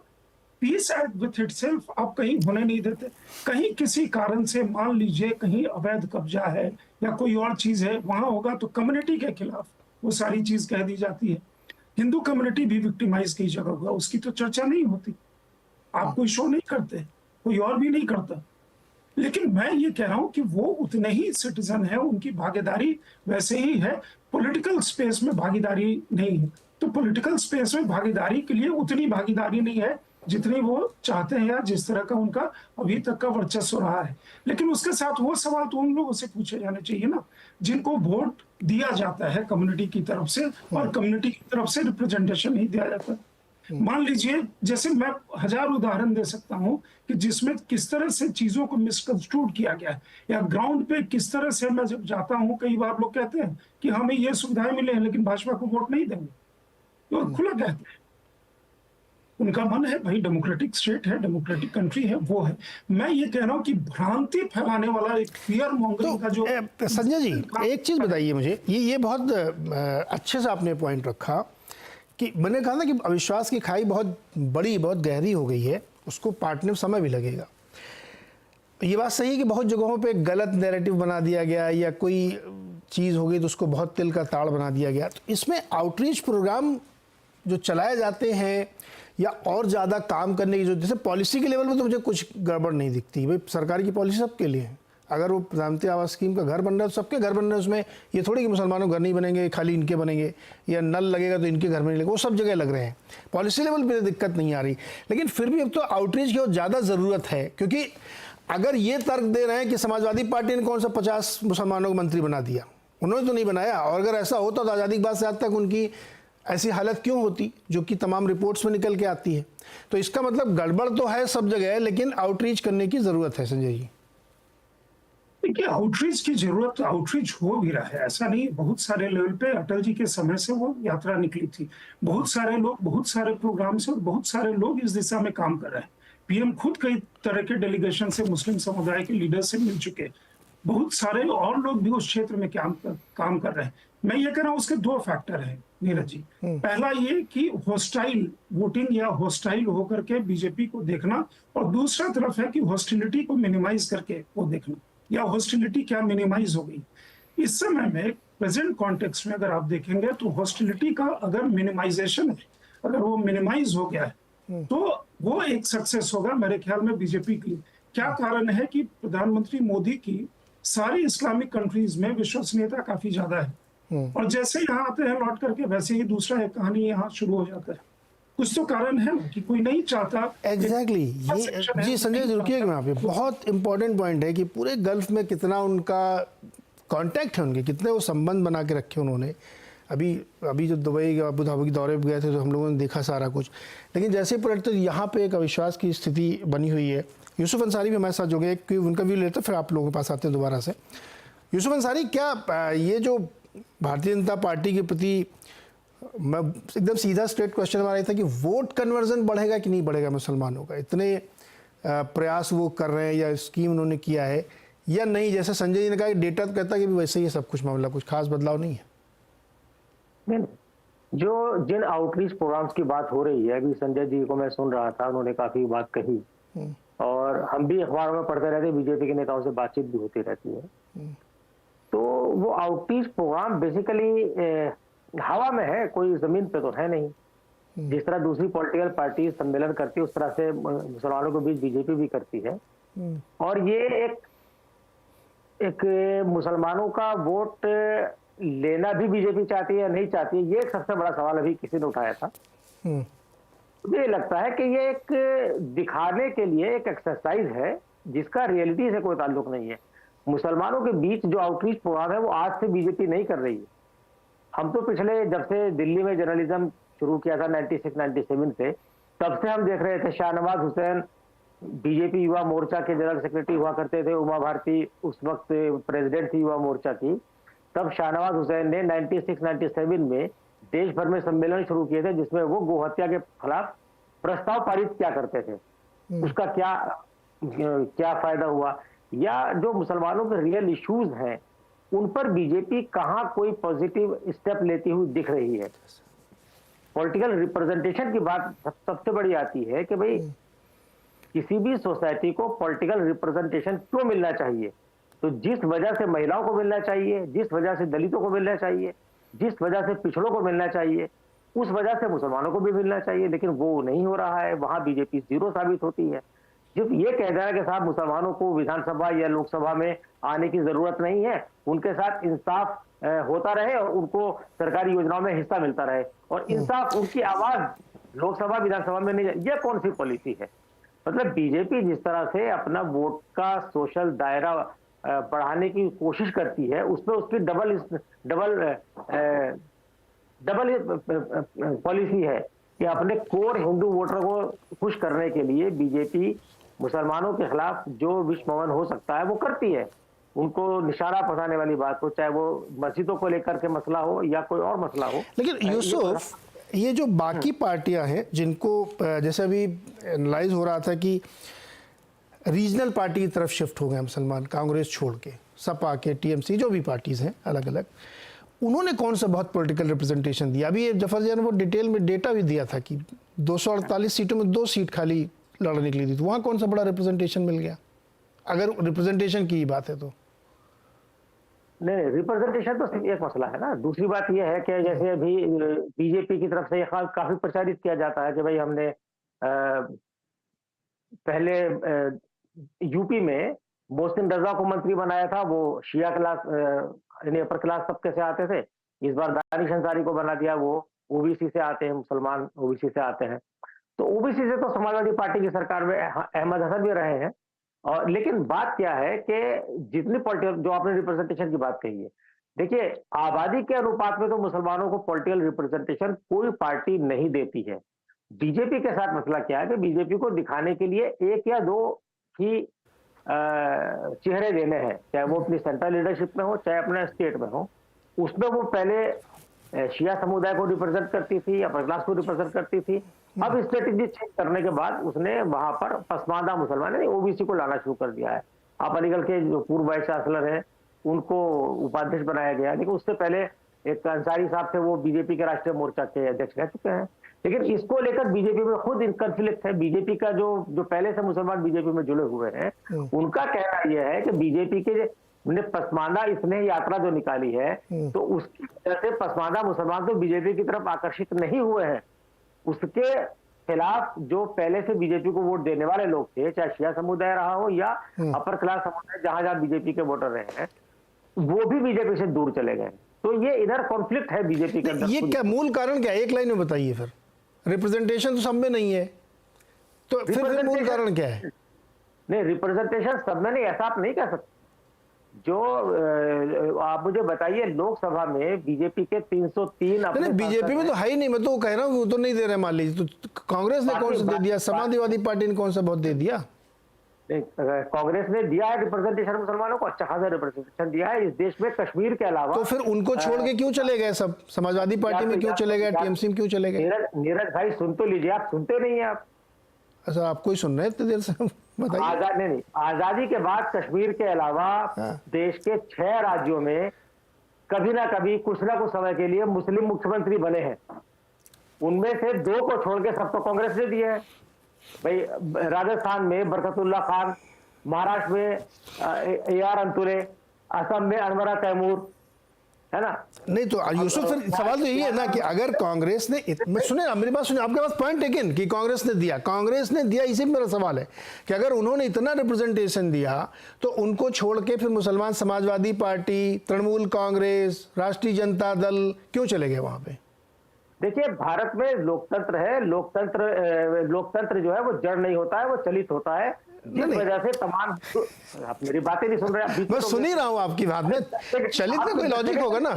पीस एट विथ इटसेल्फ आप कहीं होने नहीं देते, कहीं किसी कारण से मान लीजिए कहीं अवैध कब्जा है या कोई और चीज है, वहां होगा तो कम्युनिटी के खिलाफ वो सारी चीज कह दी जाती है। हिंदू कम्युनिटी भी विक्टिमाइज की जगह हुआ, उसकी तो चर्चा नहीं होती, आप कोई शो नहीं करते, कोई और भी नहीं करता। लेकिन मैं ये कह रहा हूं कि वो उतने ही सिटीजन है, उनकी भागीदारी वैसे ही है, पॉलिटिकल स्पेस में भागीदारी नहीं है। तो पॉलिटिकल स्पेस में भागीदारी के लिए उतनी भागीदारी नहीं है जितनी वो चाहते हैं या जिस तरह का उनका अभी तक का वर्चस्व रहा है। लेकिन उसके साथ वो सवाल तो उन लोगों से पूछे जाने चाहिए ना जिनको वोट दिया जाता है कम्युनिटी की तरफ से, और कम्युनिटी की तरफ से रिप्रेजेंटेशन नहीं दिया जाता। मान लीजिए, जैसे मैं 1000 उदाहरण दे सकता हूं कि जिसमें किस तरह से चीजों को मिसकंस्ट्रूड किया गया है, या ग्राउंड पे किस तरह से मैं जब जाता हूं, कई बार लोग कहते हैं कि हमें ये सुविधाएं मिले हैं लेकिन भाजपा को वोट नहीं देंगे, तो खुला कहते हैं, उनका मन है, भाई डेमोक्रेटिक स्टेट है, डेमोक्रेटिक कंट्री है, वो है। मैं ये कह रहा हूं कि भ्रांति फैलाने वाला एक फियर मॉन्गरिंग का जो संजय जी, एक चीज बताइए मुझे, ये बहुत अच्छे से आपने पॉइंट रखा कि मैंने कहा ना कि अविश्वास की खाई बहुत बड़ी, बहुत गहरी हो गई है, उसको पाटने में समय भी लगेगा। ये बात सही है कि बहुत जगहों पे गलत नैरेटिव बना दिया गया या कोई चीज़ हो गई तो उसको बहुत तिल का ताड़ बना दिया गया। तो इसमें आउटरीच प्रोग्राम जो चलाए जाते हैं या और ज़्यादा काम करने की, जो जैसे पॉलिसी के लेवल में तो मुझे कुछ गड़बड़ नहीं दिखती। भाई सरकार की पॉलिसी सबके लिए है, अगर वो प्रधानमंत्री आवास स्कीम का घर बन रहा है तो सबके घर बन रहे हैं, उसमें ये थोड़ी कि मुसलमानों घर नहीं बनेंगे, खाली इनके बनेंगे, या नल लगेगा तो इनके घर में नहीं लगेगा, वो सब जगह लग रहे हैं। पॉलिसी लेवल पर दिक्कत नहीं आ रही, लेकिन फिर भी अब तो आउटरीच की और ज़्यादा ज़रूरत है। क्योंकि अगर ये तर्क दे रहे हैं कि समाजवादी पार्टी ने कौन सा 50 मुसलमानों को मंत्री बना दिया, उन्होंने तो नहीं बनाया, और अगर ऐसा होता तो आज़ादी के बाद से आज तक उनकी ऐसी हालत क्यों होती जो कि तमाम रिपोर्ट्स में निकल के आती है। तो इसका मतलब गड़बड़ तो है सब जगह, लेकिन आउटरीच करने की ज़रूरत है। संजय जी, देखिए, आउटरीच की जरूरत, आउटरीच हो भी रहा है, ऐसा नहीं। बहुत सारे लेवल पे अटल जी के समय से वो यात्रा निकली थी, बहुत सारे लोग, बहुत सारे प्रोग्राम से, और बहुत सारे लोग इस दिशा में काम कर रहे हैं। पीएम खुद कई तरह के डेलीगेशन से मुस्लिम समुदाय के लीडर से मिल चुके, बहुत सारे और लोग भी उस क्षेत्र में काम कर रहे हैं। मैं ये कह रहा हूँ उसके दो फैक्टर हैं नीरज जी। पहला ये कि हॉस्टाइल वोटिंग या हॉस्टाइल होकर के बीजेपी को देखना, और दूसरा तरफ है कि हॉस्टिलिटी को मिनिमाइज करके वो देखना, या हॉस्टिलिटी क्या मिनिमाइज हो गई। इस समय में प्रेजेंट कॉन्टेक्स्ट में अगर आप देखेंगे तो हॉस्टिलिटी का अगर मिनिमाइजेशन है, अगर वो मिनिमाइज हो गया है तो वो एक सक्सेस होगा मेरे ख्याल में बीजेपी के लिए। क्या कारण है कि प्रधानमंत्री मोदी की सारी इस्लामिक कंट्रीज में विश्वसनीयता काफी ज्यादा है, और जैसे यहाँ आते हैं लौट करके वैसे ही दूसरा एक कहानी यहाँ शुरू हो जाता है। कुछ तो कारण है ना कि कोई नहीं चाहता। एग्जैक्टली ये जी संजय जी, रुकिएगा यहाँ पे, बहुत इंपॉर्टेंट पॉइंट है कि पूरे गल्फ में कितना उनका कांटेक्ट है, उनके कितने वो संबंध बना के रखे उन्होंने। अभी जो दुबई अबू धाबी के दौरे पर गए थे तो हम लोगों ने देखा सारा कुछ, लेकिन जैसे ही पलटते यहाँ पे एक अविश्वास की स्थिति बनी हुई है। यूसुफ अंसारी भी हमारे साथ जो गए, उनका व्यू लेते फिर आप लोगों के पास आते हैं दोबारा से। यूसुफ अंसारी, क्या ये जो भारतीय जनता पार्टी के प्रति, मैं एकदम सीधा स्ट्रेट क्वेश्चन हमारा ये था कि वोट कन्वर्जन बढ़ेगा कि नहीं बढ़ेगा मुसलमानों का, इतने प्रयास वो कर रहे हैं या स्कीम उन्होंने किया है या नहीं। जैसे संजय जी ने कहा कि डेटा तो कहता है कि वैसे ही सब कुछ मामला, कुछ खास बदलाव नहीं है। जो जिन आउटरीच प्रोग्राम्स की बात हो रही है, अभी संजय जी को मैं सुन रहा था, उन्होंने काफी बात कही और हम भी अखबारों में पढ़ते रहते, बीजेपी के नेताओं से बातचीत भी होती रहती है। तो वो आउटरीच प्रोग्राम बेसिकली हवा में है, कोई जमीन पे तो है नहीं। जिस तरह दूसरी पॉलिटिकल पार्टी सम्मेलन करती है उस तरह से मुसलमानों के बीच बीजेपी भी करती है। और ये एक मुसलमानों का वोट लेना भी बीजेपी चाहती है या नहीं चाहती है, ये एक सबसे बड़ा सवाल अभी किसी ने उठाया था। मुझे लगता है कि ये एक दिखाने के लिए एक एक्सरसाइज है जिसका रियलिटी से कोई ताल्लुक नहीं है। मुसलमानों के बीच जो आउटरीच प्रोग्राम है वो आज से बीजेपी नहीं कर रही है। हम तो पिछले जब से दिल्ली में जर्नलिज्म शुरू किया था 96-97 से, तब से हम देख रहे थे। शाहनवाज हुसैन बीजेपी युवा मोर्चा के जनरल सेक्रेटरी हुआ करते थे, उमा भारती उस वक्त प्रेसिडेंट थी युवा मोर्चा की। तब शाहनवाज हुसैन ने 96-97 में देश भर में सम्मेलन शुरू किए थे जिसमें वो गोहत्या के खिलाफ प्रस्ताव पारित किया करते थे। उसका क्या फायदा हुआ, या जो मुसलमानों के रियल इश्यूज हैं उन पर बीजेपी कहां कोई पॉजिटिव स्टेप लेती हुई दिख रही है। पॉलिटिकल रिप्रेजेंटेशन की बात सबसे बड़ी आती है कि भाई किसी भी सोसाइटी को पॉलिटिकल रिप्रेजेंटेशन क्यों मिलना चाहिए। तो जिस वजह से महिलाओं को मिलना चाहिए, जिस वजह से दलितों को मिलना चाहिए, जिस वजह से पिछड़ों को मिलना चाहिए, उस वजह से मुसलमानों को भी मिलना चाहिए, लेकिन वो नहीं हो रहा है। वहां बीजेपी जीरो साबित होती है। जब ये कह रहा है कि साहब मुसलमानों को विधानसभा या लोकसभा में आने की जरूरत नहीं है, उनके साथ इंसाफ होता रहे और उनको सरकारी योजनाओं में हिस्सा मिलता रहे, और इंसाफ उनकी आवाज लोकसभा विधानसभा में नहीं जाए, यह कौन सी पॉलिसी है। मतलब बीजेपी जिस तरह से अपना वोट का सोशल दायरा बढ़ाने की कोशिश करती है, उसमें उसकी डबल पॉलिसी है कि अपने कोर हिंदू वोटर को खुश करने के लिए बीजेपी मुसलमानों के खिलाफ जो विषमवन हो सकता है वो करती है। उनको निशाना पहुंचाने वाली बात हो, चाहे वो मस्जिदों को लेकर के मसला हो या कोई और मसला हो। लेकिन यूसुफ, ये जो बाकी पार्टियां हैं जिनको जैसे अभी एनालाइज हो रहा था कि रीजनल पार्टी की तरफ शिफ्ट हो गए मुसलमान, कांग्रेस छोड़ के, सपा के, टीएमसी, जो भी पार्टीज हैं अलग अलग, उन्होंने कौन सा बहुत पॉलिटिकल रिप्रेजेंटेशन दिया। अभी जफर जी ने वो डिटेल में डेटा भी दिया था कि 248 सीटों में 2 सीट खाली लड़ने निकली थी, तो वहाँ कौन सा बड़ा रिप्रेजेंटेशन मिल गया, अगर रिप्रेजेंटेशन की बात है तो। नहीं, रिप्रेजेंटेशन तो सिर्फ एक मसला है ना। दूसरी बात यह है कि जैसे अभी बीजेपी की तरफ से ये काफी प्रचारित किया जाता है कि भाई हमने पहले यूपी में मोहसिन रजा को मंत्री बनाया था, वो शिया क्लास यानी अपर क्लास तबके से आते थे। इस बार दानिश अंसारी को बना दिया, वो ओबीसी से आते हैं, मुसलमान ओबीसी से आते हैं। तो ओबीसी से तो समाजवादी पार्टी की सरकार में अहमद हसन भी रहे हैं। और लेकिन बात क्या है कि जितनी पॉलिटिकल, जो आपने रिप्रेजेंटेशन की बात कही है, देखिए आबादी के अनुपात में तो मुसलमानों को पॉलिटिकल रिप्रेजेंटेशन कोई पार्टी नहीं देती है। बीजेपी के साथ मसला क्या है कि बीजेपी को दिखाने के लिए 1 या 2 ही चेहरे देने हैं, चाहे वो अपनी सेंट्रल लीडरशिप में हो चाहे अपने स्टेट में हो। उसमें वो पहले शिया समुदाय को रिप्रेजेंट करती थी, अपर क्लास को रिप्रेजेंट करती थी। अब स्ट्रेटेजी चेंज करने के बाद उसने वहां पर पसमानदा मुसलमान यानी ओबीसी को लाना शुरू कर दिया है। आप अलीगढ़ के जो पूर्व वाइस चांसलर है उनको उपाध्यक्ष बनाया गया, लेकिन उससे पहले एक अंसारी साहब थे, वो बीजेपी के राष्ट्रीय मोर्चा के अध्यक्ष रह चुके हैं। लेकिन इसको लेकर बीजेपी में खुद कॉन्फ्लिक्ट है। बीजेपी का जो पहले से मुसलमान बीजेपी में जुड़े हुए हैं, उनका कहना यह है कि बीजेपी के ने पसमानदा स्नेह यात्रा जो निकाली है, तो उसकी वजह से पसमानदा मुसलमान तो बीजेपी की तरफ आकर्षित नहीं हुए हैं। उसके खिलाफ जो पहले से बीजेपी को वोट देने वाले लोग थे, चाहे शिया समुदाय रहा हो या अपर क्लास समुदाय, जहां जहां बीजेपी के वोटर रहे हैं, वो भी बीजेपी से दूर चले गए। तो ये इधर कॉन्फ्लिक्ट है बीजेपी के अंदर। ये क्या मूल कारण क्या है, एक लाइन में बताइए। फिर रिप्रेजेंटेशन तो सब में नहीं है, तो फिर मूल कारण क्या है? नहीं, रिप्रेजेंटेशन सब में नहीं, ऐसा आप नहीं कह सकते। जो आप मुझे बताइए, लोकसभा में बीजेपी के 303 नहीं, बीजेपी में तो है ही नहीं। मैं तो कह रहा हूँ वो तो नहीं दे रहे, मान लीजिए। तो कांग्रेस ने कौन सा दे दिया, समाजवादी पार्टी ने कौन सा बहुत दे दिया? कांग्रेस ने दिया है रिप्रेजेंटेशन मुसलमानों को, अच्छा खासा रिप्रेजेंटेशन दिया है इस देश में। कश्मीर के अलावा तो फिर उनको छोड़ के क्यों चले गए सब? समाजवादी पार्टी में क्यों चले गए, टीएमसी में क्यों चले गए? नीरज भाई सुन तो लीजिए, आप सुनते नहीं है आप। अच्छा, आपको ही सुन रहे हैं इतनी देर से, बताइए। नहीं, आजादी के बाद कश्मीर के अलावा देश के 6 राज्यों में कभी ना कभी कुछ ना कुछ समय के लिए मुस्लिम मुख्यमंत्री बने हैं। उनमें से 2 को छोड़ के सब तो कांग्रेस ने दिए है भाई। राजस्थान में बरकतुल्ला खान, महाराष्ट्र में AR अंतुले, असम में अनवरा तैमूर, है ना। नहीं तो यूसुफ फिर सवाल तो यही है ना कि अगर कांग्रेस ने सुने ना मेरी बात, सुनिए, आपके पास पॉइंट टेकन कि कांग्रेस ने दिया, इसी में मेरा सवाल है कि अगर उन्होंने इतना रिप्रेजेंटेशन दिया तो उनको छोड़ के फिर मुसलमान समाजवादी पार्टी, तृणमूल कांग्रेस, राष्ट्रीय जनता दल क्यों चले गए वहां पे? देखिए, भारत में लोकतंत्र है, लोकतंत्र जो है वो जड़ नहीं होता है, वो चलित होता है, जिस वजह से तमाम आप मेरी बातें नहीं सुन रहे हैं। मैं सुन ही रहा हूं आपकी बात में, चलित में कोई लॉजिक होगा ना।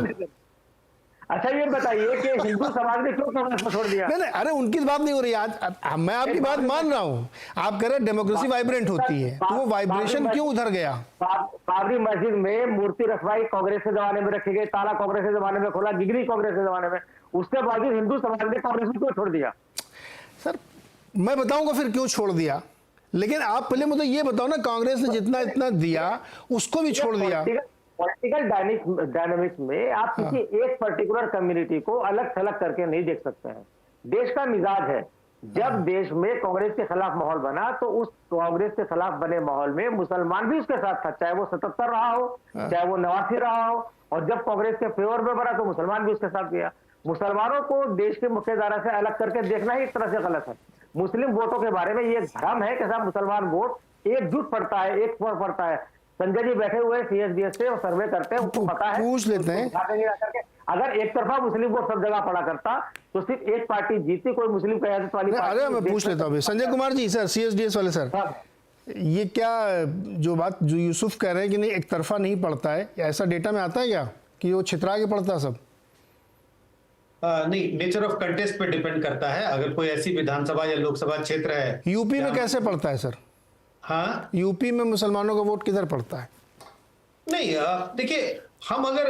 अच्छा ये बताइए कि हिंदू समाज ने क्यों कांग्रेस को छोड़ दिया? नहीं, अरे उनकी बात नहीं हो रही आज, मैं आपकी बात मान रहा हूं। आप कह रहे हैं डेमोक्रेसी वाइब्रेंट होती है, तो वो वाइब्रेशन क्यों उधर गया? बाबरी मस्जिद में मूर्ति रखवाई कांग्रेस के जमाने में रखी गई, ताला कांग्रेस के जमाने में खोला, गिगरी कांग्रेस के जमाने में, उसके बावजूद हिंदू समाज ने कांग्रेस को क्यों छोड़ दिया? सर मैं बताऊंगा फिर क्यों छोड़ दिया, लेकिन आप पहले मुझे ये बताओ ना, कांग्रेस ने जितना इतना दिया उसको भी छोड़ दिया। पॉलिटिकल डायनामिक्स में आप किसी एक पर्टिकुलर कम्युनिटी को अलग थलग करके नहीं देख सकते हैं। देश का मिजाज है, जब देश में कांग्रेस के खिलाफ माहौल बना तो उस कांग्रेस के खिलाफ बने माहौल में मुसलमान भी उसके साथ था, चाहे वो 77 रहा हो, चाहे वो 89 रहा हो, और जब कांग्रेस के फेवर में बना तो मुसलमान भी उसके साथ गया। मुसलमानों को देश के मुख्य धारा से अलग करके देखना ही एक तरह से गलत है। मुस्लिम वोटों के बारे में ये भ्रम है कि सब मुसलमान वोट एकजुट पड़ता है, एक पर पड़ता है। संजय जी बैठे हुए CSDS से और सर्वे करते हैं, उनको पता है, पूछ लेते हैं। अगर एक तरफा मुस्लिम वोट सब जगह पड़ा करता तो सिर्फ एक पार्टी जीती, कोई मुस्लिम कयादत वाली पार्टी। अरे मैं पूछ लेता हूँ संजय कुमार जी, सर CSDS वाले सर, ये क्या जो बात जो यूसुफ कह रहे हैं कि नहीं एक तरफा नहीं पड़ता है, ऐसा डेटा में आता है क्या कि वो छितरा के पड़ता सब? नहीं, नेचर ऑफ कंटेस्ट पे डिपेंड करता है। अगर कोई ऐसी विधानसभा या लोकसभा क्षेत्र है, यूपी में कैसे पड़ता है सर? हाँ, यूपी में मुसलमानों का वोट किधर पड़ता है? नहीं, देखिए, हम अगर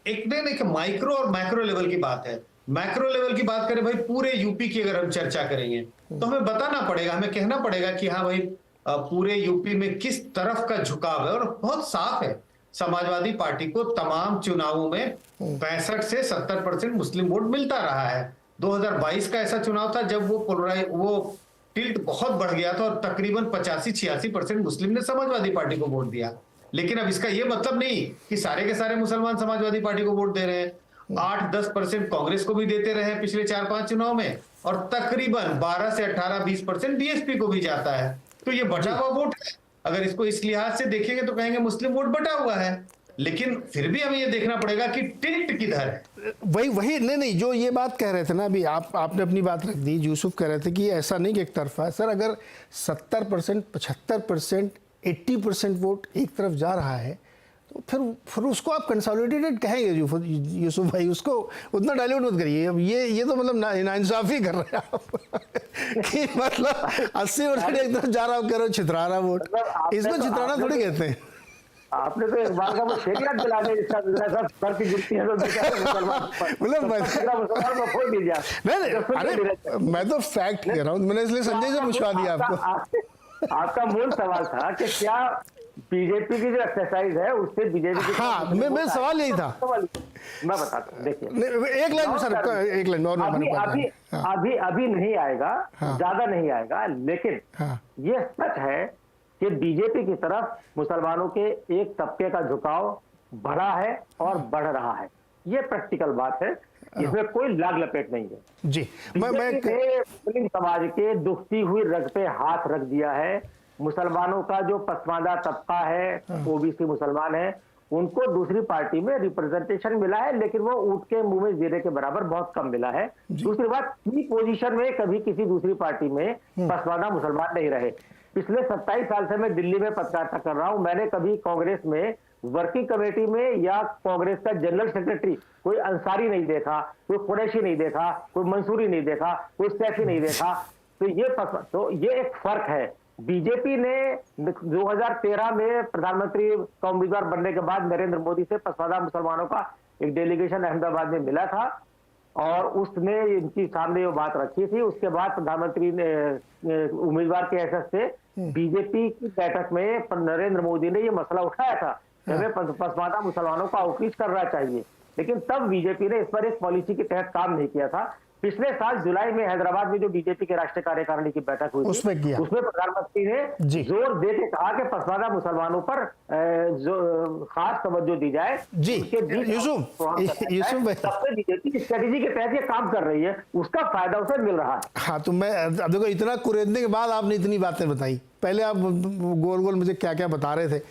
एक माइक्रो और मैक्रो लेवल की बात है, मैक्रो लेवल की बात करें भाई, पूरे यूपी की अगर हम चर्चा करेंगे तो हमें बताना पड़ेगा, हमें कहना पड़ेगा कि हाँ भाई, पूरे यूपी में किस तरफ का झुकाव है, और बहुत साफ है। समाजवादी पार्टी को तमाम चुनावों में 65 से 70% मुस्लिम वोट मिलता रहा है। 2022 का ऐसा चुनाव था जब वो टिल्ट बहुत बढ़ गया था और तकरीबन 85-86% मुस्लिम ने समाजवादी पार्टी को वोट दिया। लेकिन अब इसका यह मतलब नहीं कि सारे के सारे मुसलमान समाजवादी पार्टी को वोट दे रहे हैं। 8-10% कांग्रेस को भी देते रहे पिछले 4-5 चुनाव में, और तकरीबन 12 से 18-20% बीएसपी को भी जाता है। तो ये बटा हुआ वोट है। अगर इसको इस लिहाज से देखेंगे तो कहेंगे मुस्लिम वोट बटा हुआ है, लेकिन फिर भी हमें ये देखना पड़ेगा कि टिल्ट किधर है। वही नहीं, जो ये बात कह रहे थे ना अभी आपने अपनी बात रख दी, यूसुफ कह रहे थे कि ऐसा नहीं कि एक तरफा है। सर अगर 70%, 75%, 80% वोट एक तरफ जा रहा है तो फिर उसको आप कंसोलिडेटेड कहेंगे यूसुफ भाई, उसको उतना डायल्यूट मत करिए। अब ये तो मतलब नाइंसाफी कर रहे हैं आप कि मतलब 80% एक तरफ जा रहा हो, कह रहे हो छितरा रहा वोट, इसमें छितराना थोड़ी कहते हैं। आपने तो एक बार का वो शेख याद दिला दे, इसका फर्क गिरती है तो मतलब नहीं, अरे मैं तो फैक्ट कह रहा हूँ, मैंने इसलिए संजय से पूछवा दिया आपको। आपका मूल सवाल था कि क्या बीजेपी की जो एक्सरसाइज है उससे बीजेपी की, हाँ मैं सवाल यही था, मैं बताता हूँ। देखिए एक लाइन सर, एक लाइन और अभी नहीं आएगा, ज्यादा नहीं आएगा, लेकिन ये सच है कि बीजेपी की तरफ मुसलमानों के एक तबके का झुकाव बढ़ा है और बढ़ रहा है। ये प्रैक्टिकल बात है, इसमें कोई लाग लपेट नहीं है जी। मुस्लिम समाज के दुखती हुई रग पे हाथ रख दिया है। मुसलमानों का जो पसमानदा तबका है, ओबीसी मुसलमान है, उनको दूसरी पार्टी में रिप्रेजेंटेशन मिला है, लेकिन वो ऊंट के मुंह में जीरे के बराबर बहुत कम मिला है। दूसरी बात, की पोजीशन में कभी किसी दूसरी पार्टी में पसमानदा मुसलमान नहीं रहे। पिछले 27 साल से मैं दिल्ली में पत्रकारिता कर रहा हूं, मैंने कभी कांग्रेस में वर्किंग कमेटी में या कांग्रेस का जनरल सेक्रेटरी कोई अंसारी नहीं देखा, कोई कुरैशी नहीं देखा, कोई मंसूरी नहीं देखा, कोई सैफी नहीं देखा। तो ये एक फर्क है। बीजेपी ने 2013 में प्रधानमंत्री का उम्मीदवार बनने के बाद नरेंद्र मोदी से पसमानदा मुसलमानों का एक डेलीगेशन अहमदाबाद में मिला था और उसने इनकी सामने वो बात रखी थी। उसके बाद प्रधानमंत्री ने उम्मीदवार के हैसियत से बीजेपी की बैठक में नरेंद्र मोदी ने ये मसला उठाया था कि हमें पसमानदा मुसलमानों का आउटरीच करना चाहिए, लेकिन तब बीजेपी ने इस पर एक पॉलिसी के तहत काम नहीं किया था। पिछले साल जुलाई में हैदराबाद में जो बीजेपी के राष्ट्रीय कार्यकारिणी की बैठक हुई उसमें किया। उसमें प्रधानमंत्री जी। ने जोर देकर कहा कि पसमानदा मुसलमानों पर जो खास तवज्जो दी जाए। जी यूसुफ भाई, सबसे बीजेपी स्ट्रेटेजी के तहत ये काम कर रही है, उसका फायदा उसे मिल रहा है। हाँ तो मैं अब देखो, इतना कुरेदने के बाद आपने इतनी बातें बताई, पहले आप गोल गोल मुझे क्या क्या बता रहे थे।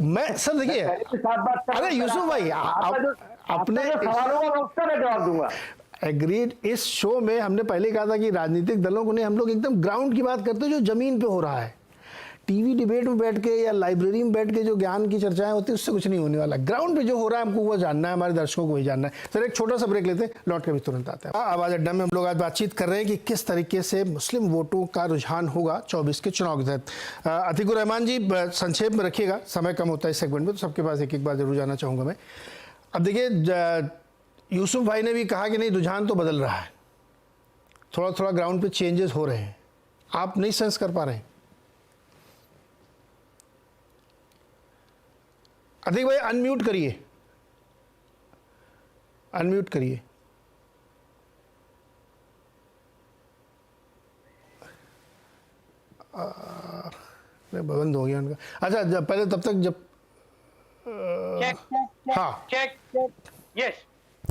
मैं सर देखिए, अरे यूसुफ भाई अपने सवालों का उत्तर मैं जवाब दूंगा। एग्रीड, इस शो में हमने पहले कहा था कि राजनीतिक दलों को नहीं, हम लोग एकदम ग्राउंड की बात करते हैं, जो जमीन पे हो रहा है। टीवी डिबेट में बैठ के या लाइब्रेरी में बैठ के जो ज्ञान की चर्चाएं होती है उससे कुछ नहीं होने वाला। ग्राउंड पे जो हो रहा है हमको वो जानना है, हमारे दर्शकों को वही जानना है। सर एक छोटा सा ब्रेक लेते हैं, लौट के भी तुरंत आते हैं। आवाज अड्डा में हम लोग आज बातचीत कर रहे हैं कि किस तरीके से मुस्लिम वोटों का रुझान होगा 24 के चुनाव के तहत। अतीकुर रहमान जी संक्षेप में रखिएगा, समय कम होता है इस सेगमेंट में, तो सबके पास एक एक बार जरूर जाना चाहूँगा मैं। अब देखिए, यूसुफ भाई ने भी कहा कि नहीं, रुझान तो बदल रहा है, थोड़ा थोड़ा ग्राउंड पे चेंजेस हो रहे हैं, आप नहीं सेंस कर पा रहे हैं? अतीक भाई अनम्यूट करिए, अनम्यूट करिए। बंद हो गया उनका। अच्छा पहले तब तक जब हाँ चेक यस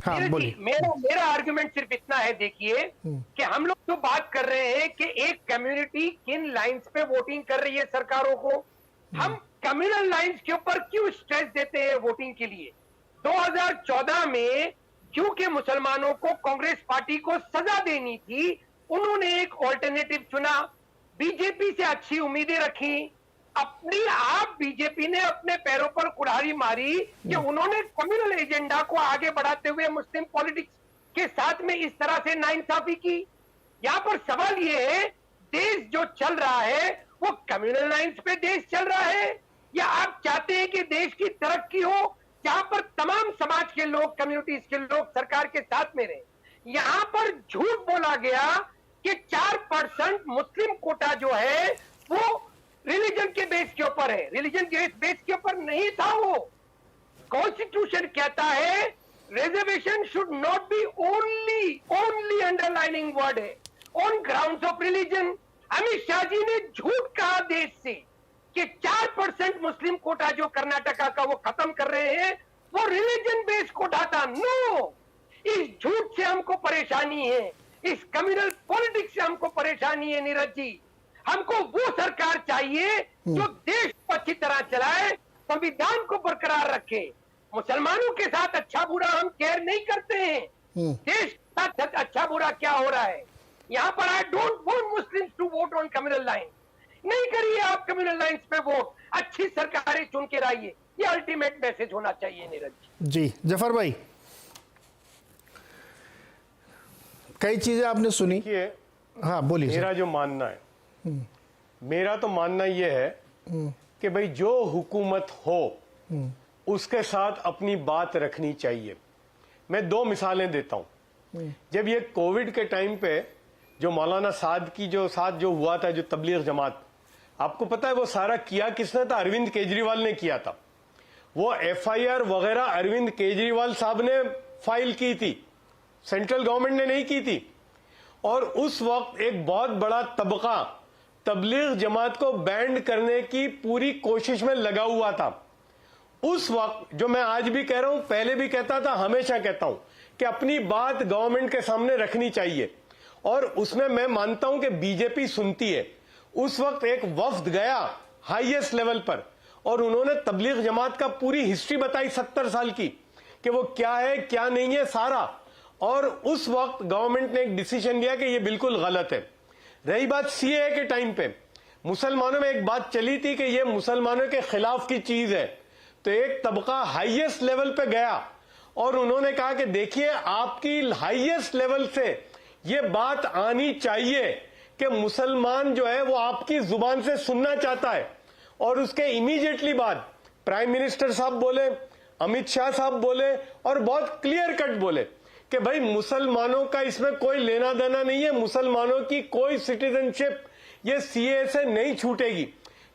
हाँ बोलिए। मेरा आर्गुमेंट सिर्फ इतना है, देखिए कि हम लोग जो बात कर रहे हैं कि एक कम्युनिटी किन लाइंस पे वोटिंग कर रही है सरकारों को, हम कम्युनल लाइंस के ऊपर क्यों स्ट्रेस देते हैं वोटिंग के लिए। 2014 में क्योंकि मुसलमानों को कांग्रेस पार्टी को सजा देनी थी, उन्होंने एक ऑल्टरनेटिव चुना, बीजेपी से अच्छी उम्मीदें रखी। अपनी आप बीजेपी ने अपने पैरों पर कुल्हाड़ी मारी कि उन्होंने कम्युनल एजेंडा को आगे बढ़ाते हुए मुस्लिम पॉलिटिक्स के साथ में इस तरह से नाइंसाफी की। यहाँ पर सवाल ये है, देश जो चल रहा है वो कम्युनल लाइंस पे देश चल रहा है, या आप चाहते हैं कि देश की तरक्की हो जहां पर तमाम समाज के लोग, कम्युनिटीज के लोग सरकार के साथ में रहे। यहाँ पर झूठ बोला गया कि 4% मुस्लिम कोटा जो है वो रिलीजन के बेस के ऊपर है, रिलीजन के बेस के ऊपर नहीं था। वो कॉन्स्टिट्यूशन कहता है reservation should not be only underlining word है on grounds of religion. Amit Shah ji ने झूठ कहा देश से कि 4% मुस्लिम कोटा जो कर्नाटका का वो खत्म कर रहे हैं, वो रिलीजन बेस कोटा था। नो, इस झूठ से हमको परेशानी है, इस कम्युनल पॉलिटिक्स से हमको परेशानी है नीरज जी। हमको वो सरकार चाहिए जो देश को अच्छी तरह चलाए, संविधान को बरकरार रखे। मुसलमानों के साथ अच्छा बुरा हम केयर नहीं करते हैं, देश के साथ अच्छा बुरा क्या हो रहा है। यहाँ पर I don't want Muslims to vote on communal line. नहीं करिए आप कम्युनल लाइंस पे वोट, अच्छी सरकारें चुन के लाइए, ये अल्टीमेट मैसेज होना चाहिए नीरज जी। जफर भाई, कई चीजें आपने सुनी। हाँ बोलिए। मेरा जो मानना है, मेरा तो मानना यह है कि भाई जो हुकूमत हो उसके साथ अपनी बात रखनी चाहिए। मैं 2 मिसालें देता हूं। जब ये कोविड के टाइम पे जो मौलाना साद की जो साथ जो हुआ था, जो तबलीग जमात, आपको पता है वो सारा किया किसने था? अरविंद केजरीवाल ने किया था। वो FIR वगैरह अरविंद केजरीवाल साहब ने फाइल की थी, सेंट्रल गवर्नमेंट ने नहीं की थी। और उस वक्त एक बहुत बड़ा तबका तबलीग जमात को बैंड करने की पूरी कोशिश में लगा हुआ था। उस वक्त, जो मैं आज भी कह रहा हूं, पहले भी कहता था, हमेशा कहता हूं कि अपनी बात गवर्नमेंट के सामने रखनी चाहिए, और उसमें मैं मानता हूं कि बीजेपी सुनती है। उस वक्त एक वफ्द गया हाईएस्ट लेवल पर, और उन्होंने तबलीग जमात का पूरी हिस्ट्री बताई 70 साल की, कि वो क्या है क्या नहीं है सारा। और उस वक्त गवर्नमेंट ने एक डिसीजन लिया कि ये बिल्कुल गलत है। रही बात CAA के टाइम पे, मुसलमानों में एक बात चली थी कि ये मुसलमानों के खिलाफ की चीज है, तो एक तबका हाईएस्ट लेवल पे गया और उन्होंने कहा कि देखिए, आपकी हाईएस्ट लेवल से ये बात आनी चाहिए कि मुसलमान जो है वो आपकी जुबान से सुनना चाहता है। और उसके इमीडिएटली बाद प्राइम मिनिस्टर साहब बोले, अमित शाह साहब बोले, और बहुत क्लियर कट बोले कि भाई मुसलमानों का इसमें कोई लेना देना नहीं है, मुसलमानों की कोई सिटीजनशिप ये CAA से नहीं छूटेगी।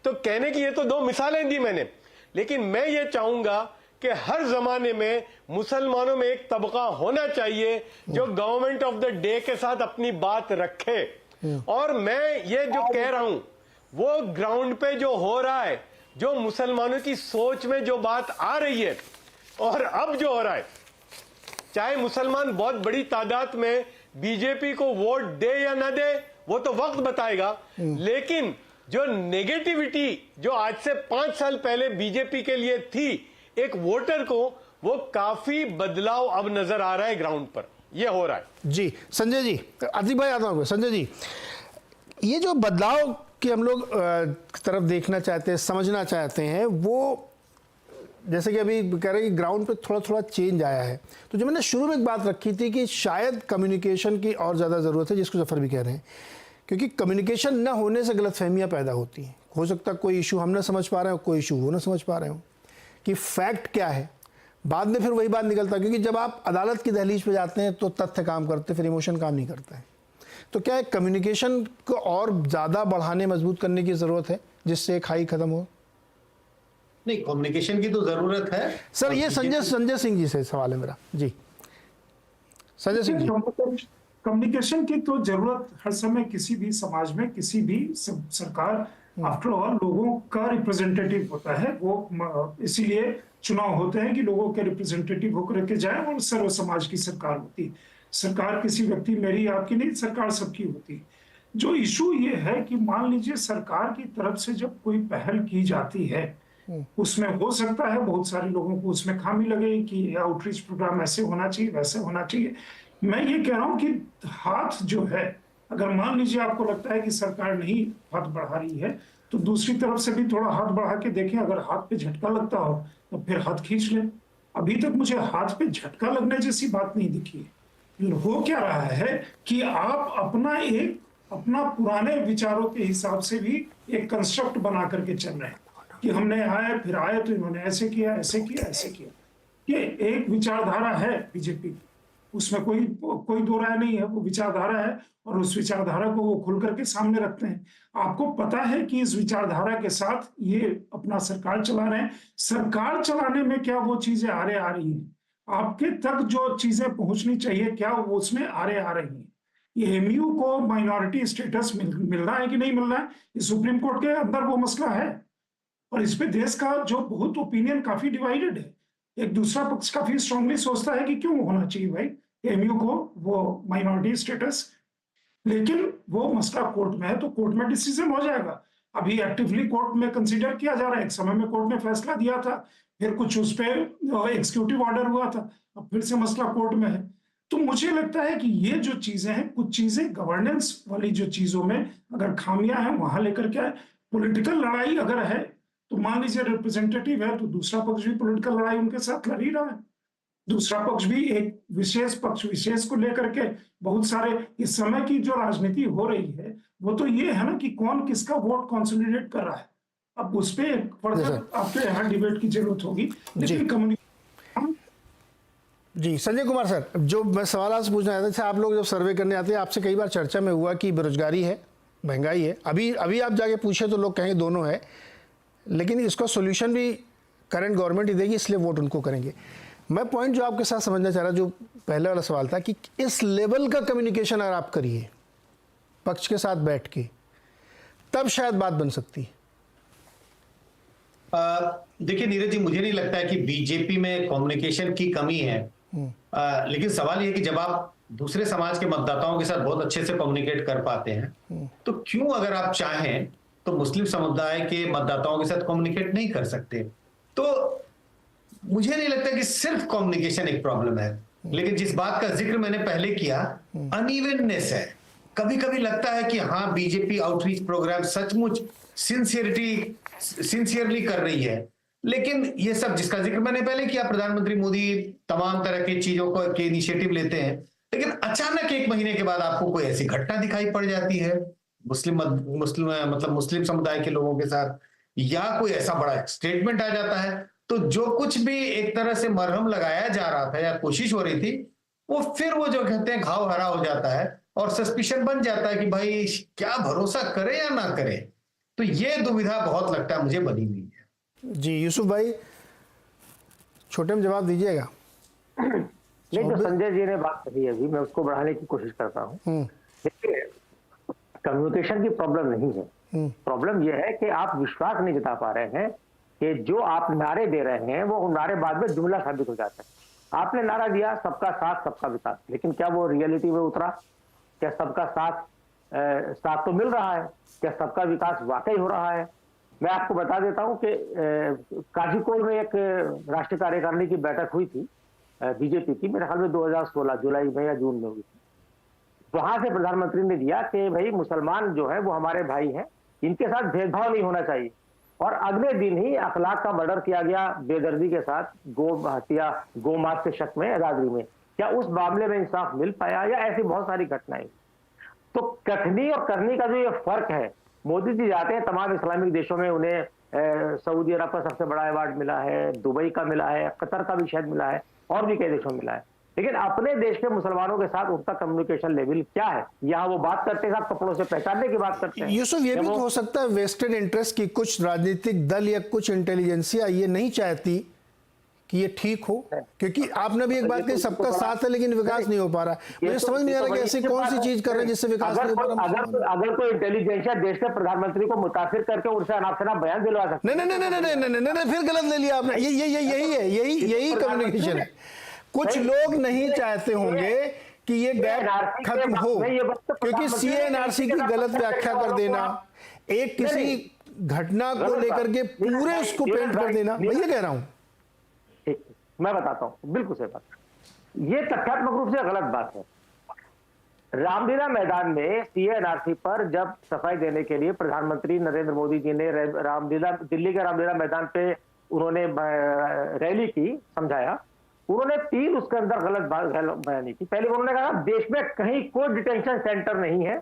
तो कहने की ये तो 2 मिसालें दी मैंने, लेकिन मैं ये चाहूंगा कि हर जमाने में मुसलमानों में एक तबका होना चाहिए जो गवर्नमेंट ऑफ द डे के साथ अपनी बात रखे। और मैं ये जो कह रहा हूं वो ग्राउंड पे जो हो रहा है, जो मुसलमानों की सोच में जो बात आ रही है और अब जो हो रहा है, चाहे मुसलमान बहुत बड़ी तादाद में बीजेपी को वोट दे या ना दे वो तो वक्त बताएगा, लेकिन जो नेगेटिविटी जो आज से 5 साल पहले बीजेपी के लिए थी एक वोटर को, वो काफी बदलाव अब नजर आ रहा है ग्राउंड पर, ये हो रहा है। जी संजय जी, आतिफ भाई आता हूँ। संजय जी, ये जो बदलाव की हम लोग तरफ देखना चाहते हैं, समझना चाहते हैं, वो जैसे कि अभी कह रहे हैं कि ग्राउंड पे थोड़ा थोड़ा चेंज आया है, तो जो मैंने शुरू में एक बात रखी थी कि शायद कम्युनिकेशन की और ज़्यादा ज़रूरत है, जिसको जफर भी कह रहे हैं, क्योंकि कम्युनिकेशन न होने से गलतफहमियां पैदा होती हैं। हो सकता है कोई इशू हम ना समझ पा रहे हो, कोई इशू वो ना समझ पा रहे हो कि फैक्ट क्या है, बाद में फिर वही बात निकलता है, क्योंकि जब आप अदालत की दहलीज पे जाते हैं तो तथ्य काम करते, फिर इमोशन काम नहीं करता है। तो क्या है, कम्युनिकेशन को और ज़्यादा बढ़ाने, मजबूत करने की ज़रूरत है जिससे खाई खत्म हो? नहीं, कम्युनिकेशन की तो जरूरत है सर, ये संजय सिंह जी से सवाल है मेरा। जी संजय सिंह जी। कम्युनिकेशन की तो जरूरत हर समय किसी भी समाज में, किसी भी सरकार आफ्टर ऑल लोगों का रिप्रेजेंटेटिव होता है, वो इसीलिए चुनाव होते हैं कि लोगों के रिप्रेजेंटेटिव होकर के जाए, और सर्व समाज की सरकार होती है। सरकार किसी व्यक्ति मेरी आपकी नहीं, सरकार सबकी होती है। जो इशू ये है कि मान लीजिए सरकार की तरफ से जब कोई पहल की जाती है, उसमें हो सकता है बहुत सारे लोगों को उसमें खामी लगे कि आउटरीच प्रोग्राम ऐसे होना चाहिए, वैसे होना चाहिए। मैं ये कह रहा हूं कि हाथ जो है, अगर मान लीजिए आपको लगता है कि सरकार नहीं हाथ बढ़ा रही है, तो दूसरी तरफ से भी थोड़ा हाथ बढ़ा के देखें। अगर हाथ पे झटका लगता हो तो फिर हाथ खींच लें। अभी तक मुझे हाथ पे झटका लगने जैसी बात नहीं दिखी है। हो क्या रहा है कि आप अपना पुराने विचारों के हिसाब से भी एक कंस्ट्रक्ट बना करके चल रहे हैं कि हमने आए, फिर आए तो इन्होंने ऐसे किया, ऐसे किया, ऐसे किया। ये एक विचारधारा है बीजेपी, उसमें कोई दो राय नहीं है, वो विचारधारा है, और उस विचारधारा को वो खुल करके सामने रखते हैं। आपको पता है कि इस विचारधारा के साथ ये अपना सरकार चला रहे हैं। सरकार चलाने में क्या वो चीजें आ रही हैं? आपके तक जो चीजें पहुंचनी चाहिए, क्या वो उसमें आ रही हैं? ये एमयू को माइनॉरिटी स्टेटस मिल रहा है कि नहीं मिल रहा है, ये सुप्रीम कोर्ट के अंदर वो मसला है, और इस पे देश का जो बहुत ओपिनियन काफी डिवाइडेड है। एक दूसरा पक्ष काफी स्ट्रांगली सोचता है कि क्यों होना चाहिए भाई एमयू को वो माइनॉरिटी स्टेटस, लेकिन वो मसला कोर्ट में है, तो कोर्ट में डिसीजन हो जाएगा। अभी एक्टिवली कोर्ट में कंसीडर किया जा रहा है। एक समय में कोर्ट ने फैसला दिया था, फिर कुछ उस पर एग्जीक्यूटिव ऑर्डर हुआ था, अब फिर से मसला कोर्ट में है। तो मुझे लगता है कि ये जो चीजें हैं, कुछ चीजें गवर्नेंस वाली जो चीजों में अगर खामियां हैं वहां लेकर के पॉलिटिकल लड़ाई अगर है, तो मान लीजिए रिप्रेजेंटेटिव है तो दूसरा पक्ष भी पॉलिटिकल लड़ाई उनके साथ लड़ ही रहा है। दूसरा पक्ष भी एक विशेष को लेकर के बहुत सारे, इस समय की जो राजनीति हो रही है वो तो ये है ना कि कौन किसका वोट कंसोलिडेट कर रहा है। अब उस पे फर्दर आपके यहाँ डिबेट की जरूरत होगी, लेकिन कम्युनिकेशन। जी संजय कुमार सर, जो मैं सवाल आपसे पूछना चाहता था, आप लोग जब सर्वे करने आते हैं, आपसे कई बार चर्चा में हुआ कि बेरोजगारी है, महंगाई है। अभी आप जाके पूछे तो लोग कहेंगे दोनों है, लेकिन इसका सोल्यूशन भी करंट गवर्नमेंट ही देगी, इसलिए वोट उनको करेंगे। मैं पॉइंट जो आपके साथ समझना चाह रहा, जो पहले वाला सवाल था कि इस लेवल का कम्युनिकेशन अगर आप करिए पक्ष के साथ बैठ के, तब शायद बात बन सकती है। देखिए नीरज जी, मुझे नहीं लगता है कि बीजेपी में कम्युनिकेशन की कमी है। लेकिन सवाल यह है कि जब आप दूसरे समाज के मतदाताओं के साथ बहुत अच्छे से कम्युनिकेट कर पाते हैं, तो क्यों अगर आप चाहें तो मुस्लिम समुदाय के मतदाताओं के साथ कम्युनिकेट नहीं कर सकते? तो मुझे नहीं लगता कि सिर्फ कम्युनिकेशन एक प्रॉब्लम है, लेकिन जिस बात का जिक्र मैंने पहले किया, अनइवननेस है। कभी कभी लगता है कि हाँ, बीजेपी आउटरीच प्रोग्राम सचमुच सिंसियरली कर रही है, लेकिन ये सब जिसका जिक्र मैंने पहले किया, प्रधानमंत्री मोदी तमाम तरह की चीजों को के इनिशिएटिव लेते हैं, लेकिन अचानक 1 महीने के बाद आपको कोई ऐसी घटना दिखाई पड़ जाती है मुस्लिम समुदाय के लोगों के साथ, या कोई ऐसा बड़ा स्टेटमेंट आ जाता है, तो जो कुछ भी एक तरह से मरहम लगाया जा रहा था या कोशिश हो रही थी, वो फिर वो जो कहते हैं घाव हरा हो जाता है, और सस्पिशन बन जाता है कि भाई क्या भरोसा करे या ना करे। तो ये दुविधा बहुत लगता है मुझे बनी हुई है। जी यूसुफ भाई, छोटे में जवाब दीजिएगा। नहीं, जो संजय जी ने बात कही अभी, मैं उसको बढ़ाने की कोशिश करता हूँ। देखिए, कम्युनिकेशन की प्रॉब्लम नहीं है। प्रॉब्लम यह है कि आप विश्वास नहीं जता पा रहे हैं कि जो आप नारे दे रहे हैं वो नारे बाद में जुमला साबित हो जाता है। आपने नारा दिया सबका साथ सबका विकास, लेकिन क्या वो रियलिटी में उतरा? क्या सबका साथ तो मिल रहा है? क्या सबका विकास वाकई हो रहा है? मैं आपको बता देता हूं कि काजीकोट में एक राष्ट्रीय कार्यकारिणी की बैठक हुई थी बीजेपी की, मेरे ख्याल में 2016 जुलाई में या जून में हुई थी। वहां से प्रधानमंत्री ने दिया कि भाई मुसलमान जो है वो हमारे भाई हैं, इनके साथ भेदभाव नहीं होना चाहिए। और अगले दिन ही अखलाक का मर्डर किया गया बेदर्दी के साथ, गो मात के शक में दादरी में। क्या उस मामले में इंसाफ मिल पाया? या ऐसी बहुत सारी घटनाएं। तो कथनी और करनी का जो ये फर्क है, मोदी जी जाते हैं तमाम इस्लामिक देशों में, उन्हें सऊदी अरब का सबसे बड़ा अवार्ड मिला है, दुबई का मिला है, कतर का भी शायद मिला है, और भी कई देशों में मिला है, लेकिन अपने देश के मुसलमानों के साथ उनका कम्युनिकेशन लेवल क्या है? यहाँ वो बात करते हैं साहब कपड़ों से पहचानने की बात करते हैं। यूसुफ, ये भी तो हो सकता है वेस्टेड इंटरेस्ट की कुछ राजनीतिक दल या कुछ इंटेलिजेंसिया ये नहीं चाहती कि ये ठीक हो, क्योंकि आपने भी एक बात कही सबका साथ है लेकिन विकास नहीं हो पा रहा। मुझे समझ नहीं आ रहा कि ऐसी कौन सी चीज कर रहे हैं जिससे विकास नहीं हो पा रहा। अगर कोई इंटेलिजेंसिया देश के प्रधानमंत्री को मुतासिर करके उनसे अनाप शनाप बयान दिलवा सकते नहीं, फिर गलत ले लिया आपने। यही कम्युनिकेशन है। कुछ लोग नहीं चाहते होंगे कि ये गैप खत्म हो, क्योंकि सीएनआरसी की गलत व्याख्या कर देना, एक किसी घटना को लेकर के पूरे उसको पेंट कर देना, मैं ये कह रहा हूं। ठीक, मैं बताता हूं, बिल्कुल सही बात। ये तथ्यात्मक रूप से गलत बात है। रामलीला मैदान में सीएनआरसी पर जब सफाई देने के लिए प्रधानमंत्री नरेंद्र मोदी जी ने दिल्ली के रामलीला मैदान पे उन्होंने रैली की, समझाया, उन्होंने 3 उसके अंदर गलत बयानी की। पहले उन्होंने कहा देश में कहीं कोई डिटेंशन सेंटर नहीं है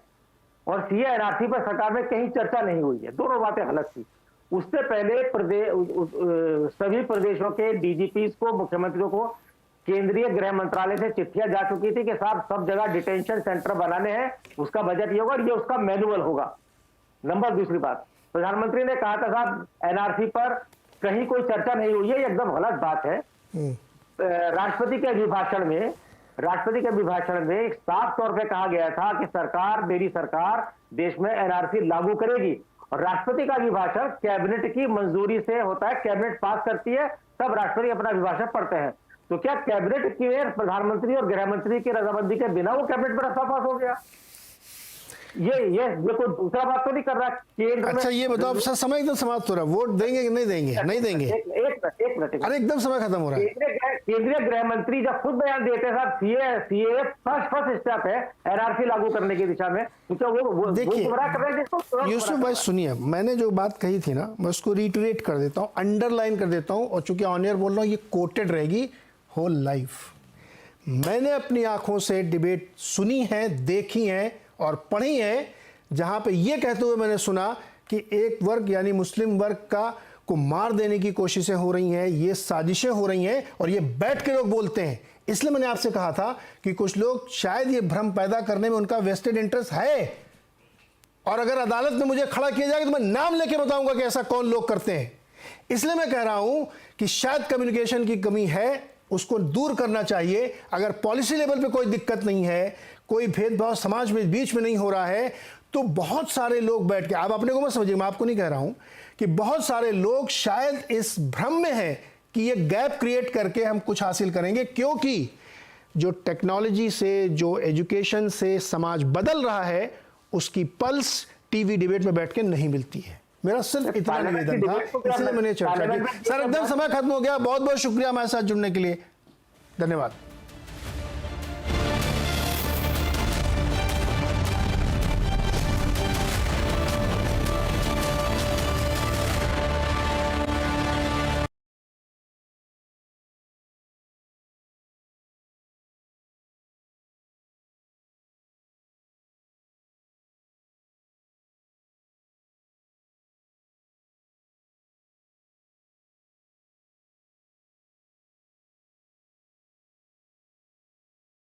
और सीएनआरसी पर सरकार में कहीं चर्चा नहीं हुई है। दोनों बातें गलत थी। उससे पहले सभी प्रदेशों के डीजीपी को, मुख्यमंत्रियों को केंद्रीय गृह मंत्रालय से चिट्ठियां जा चुकी थी कि साहब सब जगह डिटेंशन सेंटर बनाने हैं, उसका बजट ये होगा और ये उसका मैनुअल होगा। नंबर दूसरी बात, प्रधानमंत्री ने कहा था साहब एनआरसी पर कहीं कोई चर्चा नहीं हुई है, ये एकदम गलत बात है। राष्ट्रपति के अभिभाषण में साफ तौर पे कहा गया था कि मेरी सरकार देश में एनआरसी लागू करेगी, और राष्ट्रपति का अभिभाषण कैबिनेट की मंजूरी से होता है, कैबिनेट पास करती है, तब राष्ट्रपति अपना अभिभाषण पढ़ते हैं। तो क्या कैबिनेट की प्रधानमंत्री और गृह मंत्री की रजामंदी के बिना वो कैबिनेट में रास्ता पास हो गया? ये कोई दूसरा बात तो नहीं कर रहा केंद्र। अच्छा, ये बताओ, सर समय एकदम समाप्त हो रहा है, वोट देंगे कि नहीं देंगे? नहीं देंगे। एक मिनट, अरे एकदम समय खत्म हो रहा है। केंद्रीय गृह मंत्री जब खुद बयान देते हैं साहब सीए फर्स्ट स्टेप है एनआरसी लागू करने की दिशा में, क्योंकि वो देखिए यूसुफ भाई, सुनिए, मैंने जो बात कही थी ना, मैं उसको रिटरेट कर देता हूँ, अंडरलाइन कर देता हूँ, और चूंकि ऑन एयर बोल रहा हूँ, ये कोटेड रहेगी होल लाइफ। मैंने अपनी आंखों से डिबेट सुनी है, देखी है और पढ़ी है, जहां पे ये कहते हुए मैंने सुना कि एक वर्ग यानी मुस्लिम वर्ग को मार देने की कोशिशें हो रही हैं, ये साजिशें हो रही हैं, और ये बैठ के लोग बोलते हैं। इसलिए मैंने आपसे कहा था कि कुछ लोग शायद ये भ्रम पैदा करने में उनका वेस्टेड इंटरेस्ट है, और अगर अदालत में मुझे खड़ा किया जाएगा तो मैं नाम लेके बताऊंगा कि ऐसा कौन लोग करते हैं। इसलिए मैं कह रहा हूं कि शायद कम्युनिकेशन की कमी है, उसको दूर करना चाहिए। अगर पॉलिसी लेवल पे कोई दिक्कत नहीं है, कोई भेदभाव समाज में बीच में नहीं हो रहा है, तो बहुत सारे लोग बैठ के, आप अपने को मत समझिए, मैं आपको नहीं कह रहा हूं, कि बहुत सारे लोग शायद इस भ्रम में हैं कि ये गैप क्रिएट करके हम कुछ हासिल करेंगे, क्योंकि जो टेक्नोलॉजी से, जो एजुकेशन से समाज बदल रहा है, उसकी पल्स टीवी डिबेट में बैठ के नहीं मिलती है। मेरा सिर्फ इतना निवेदन था, इसलिए मैंने चर्चा की। सर एकदम समय खत्म हो गया, बहुत बहुत शुक्रिया हमारे साथ जुड़ने के लिए, धन्यवाद।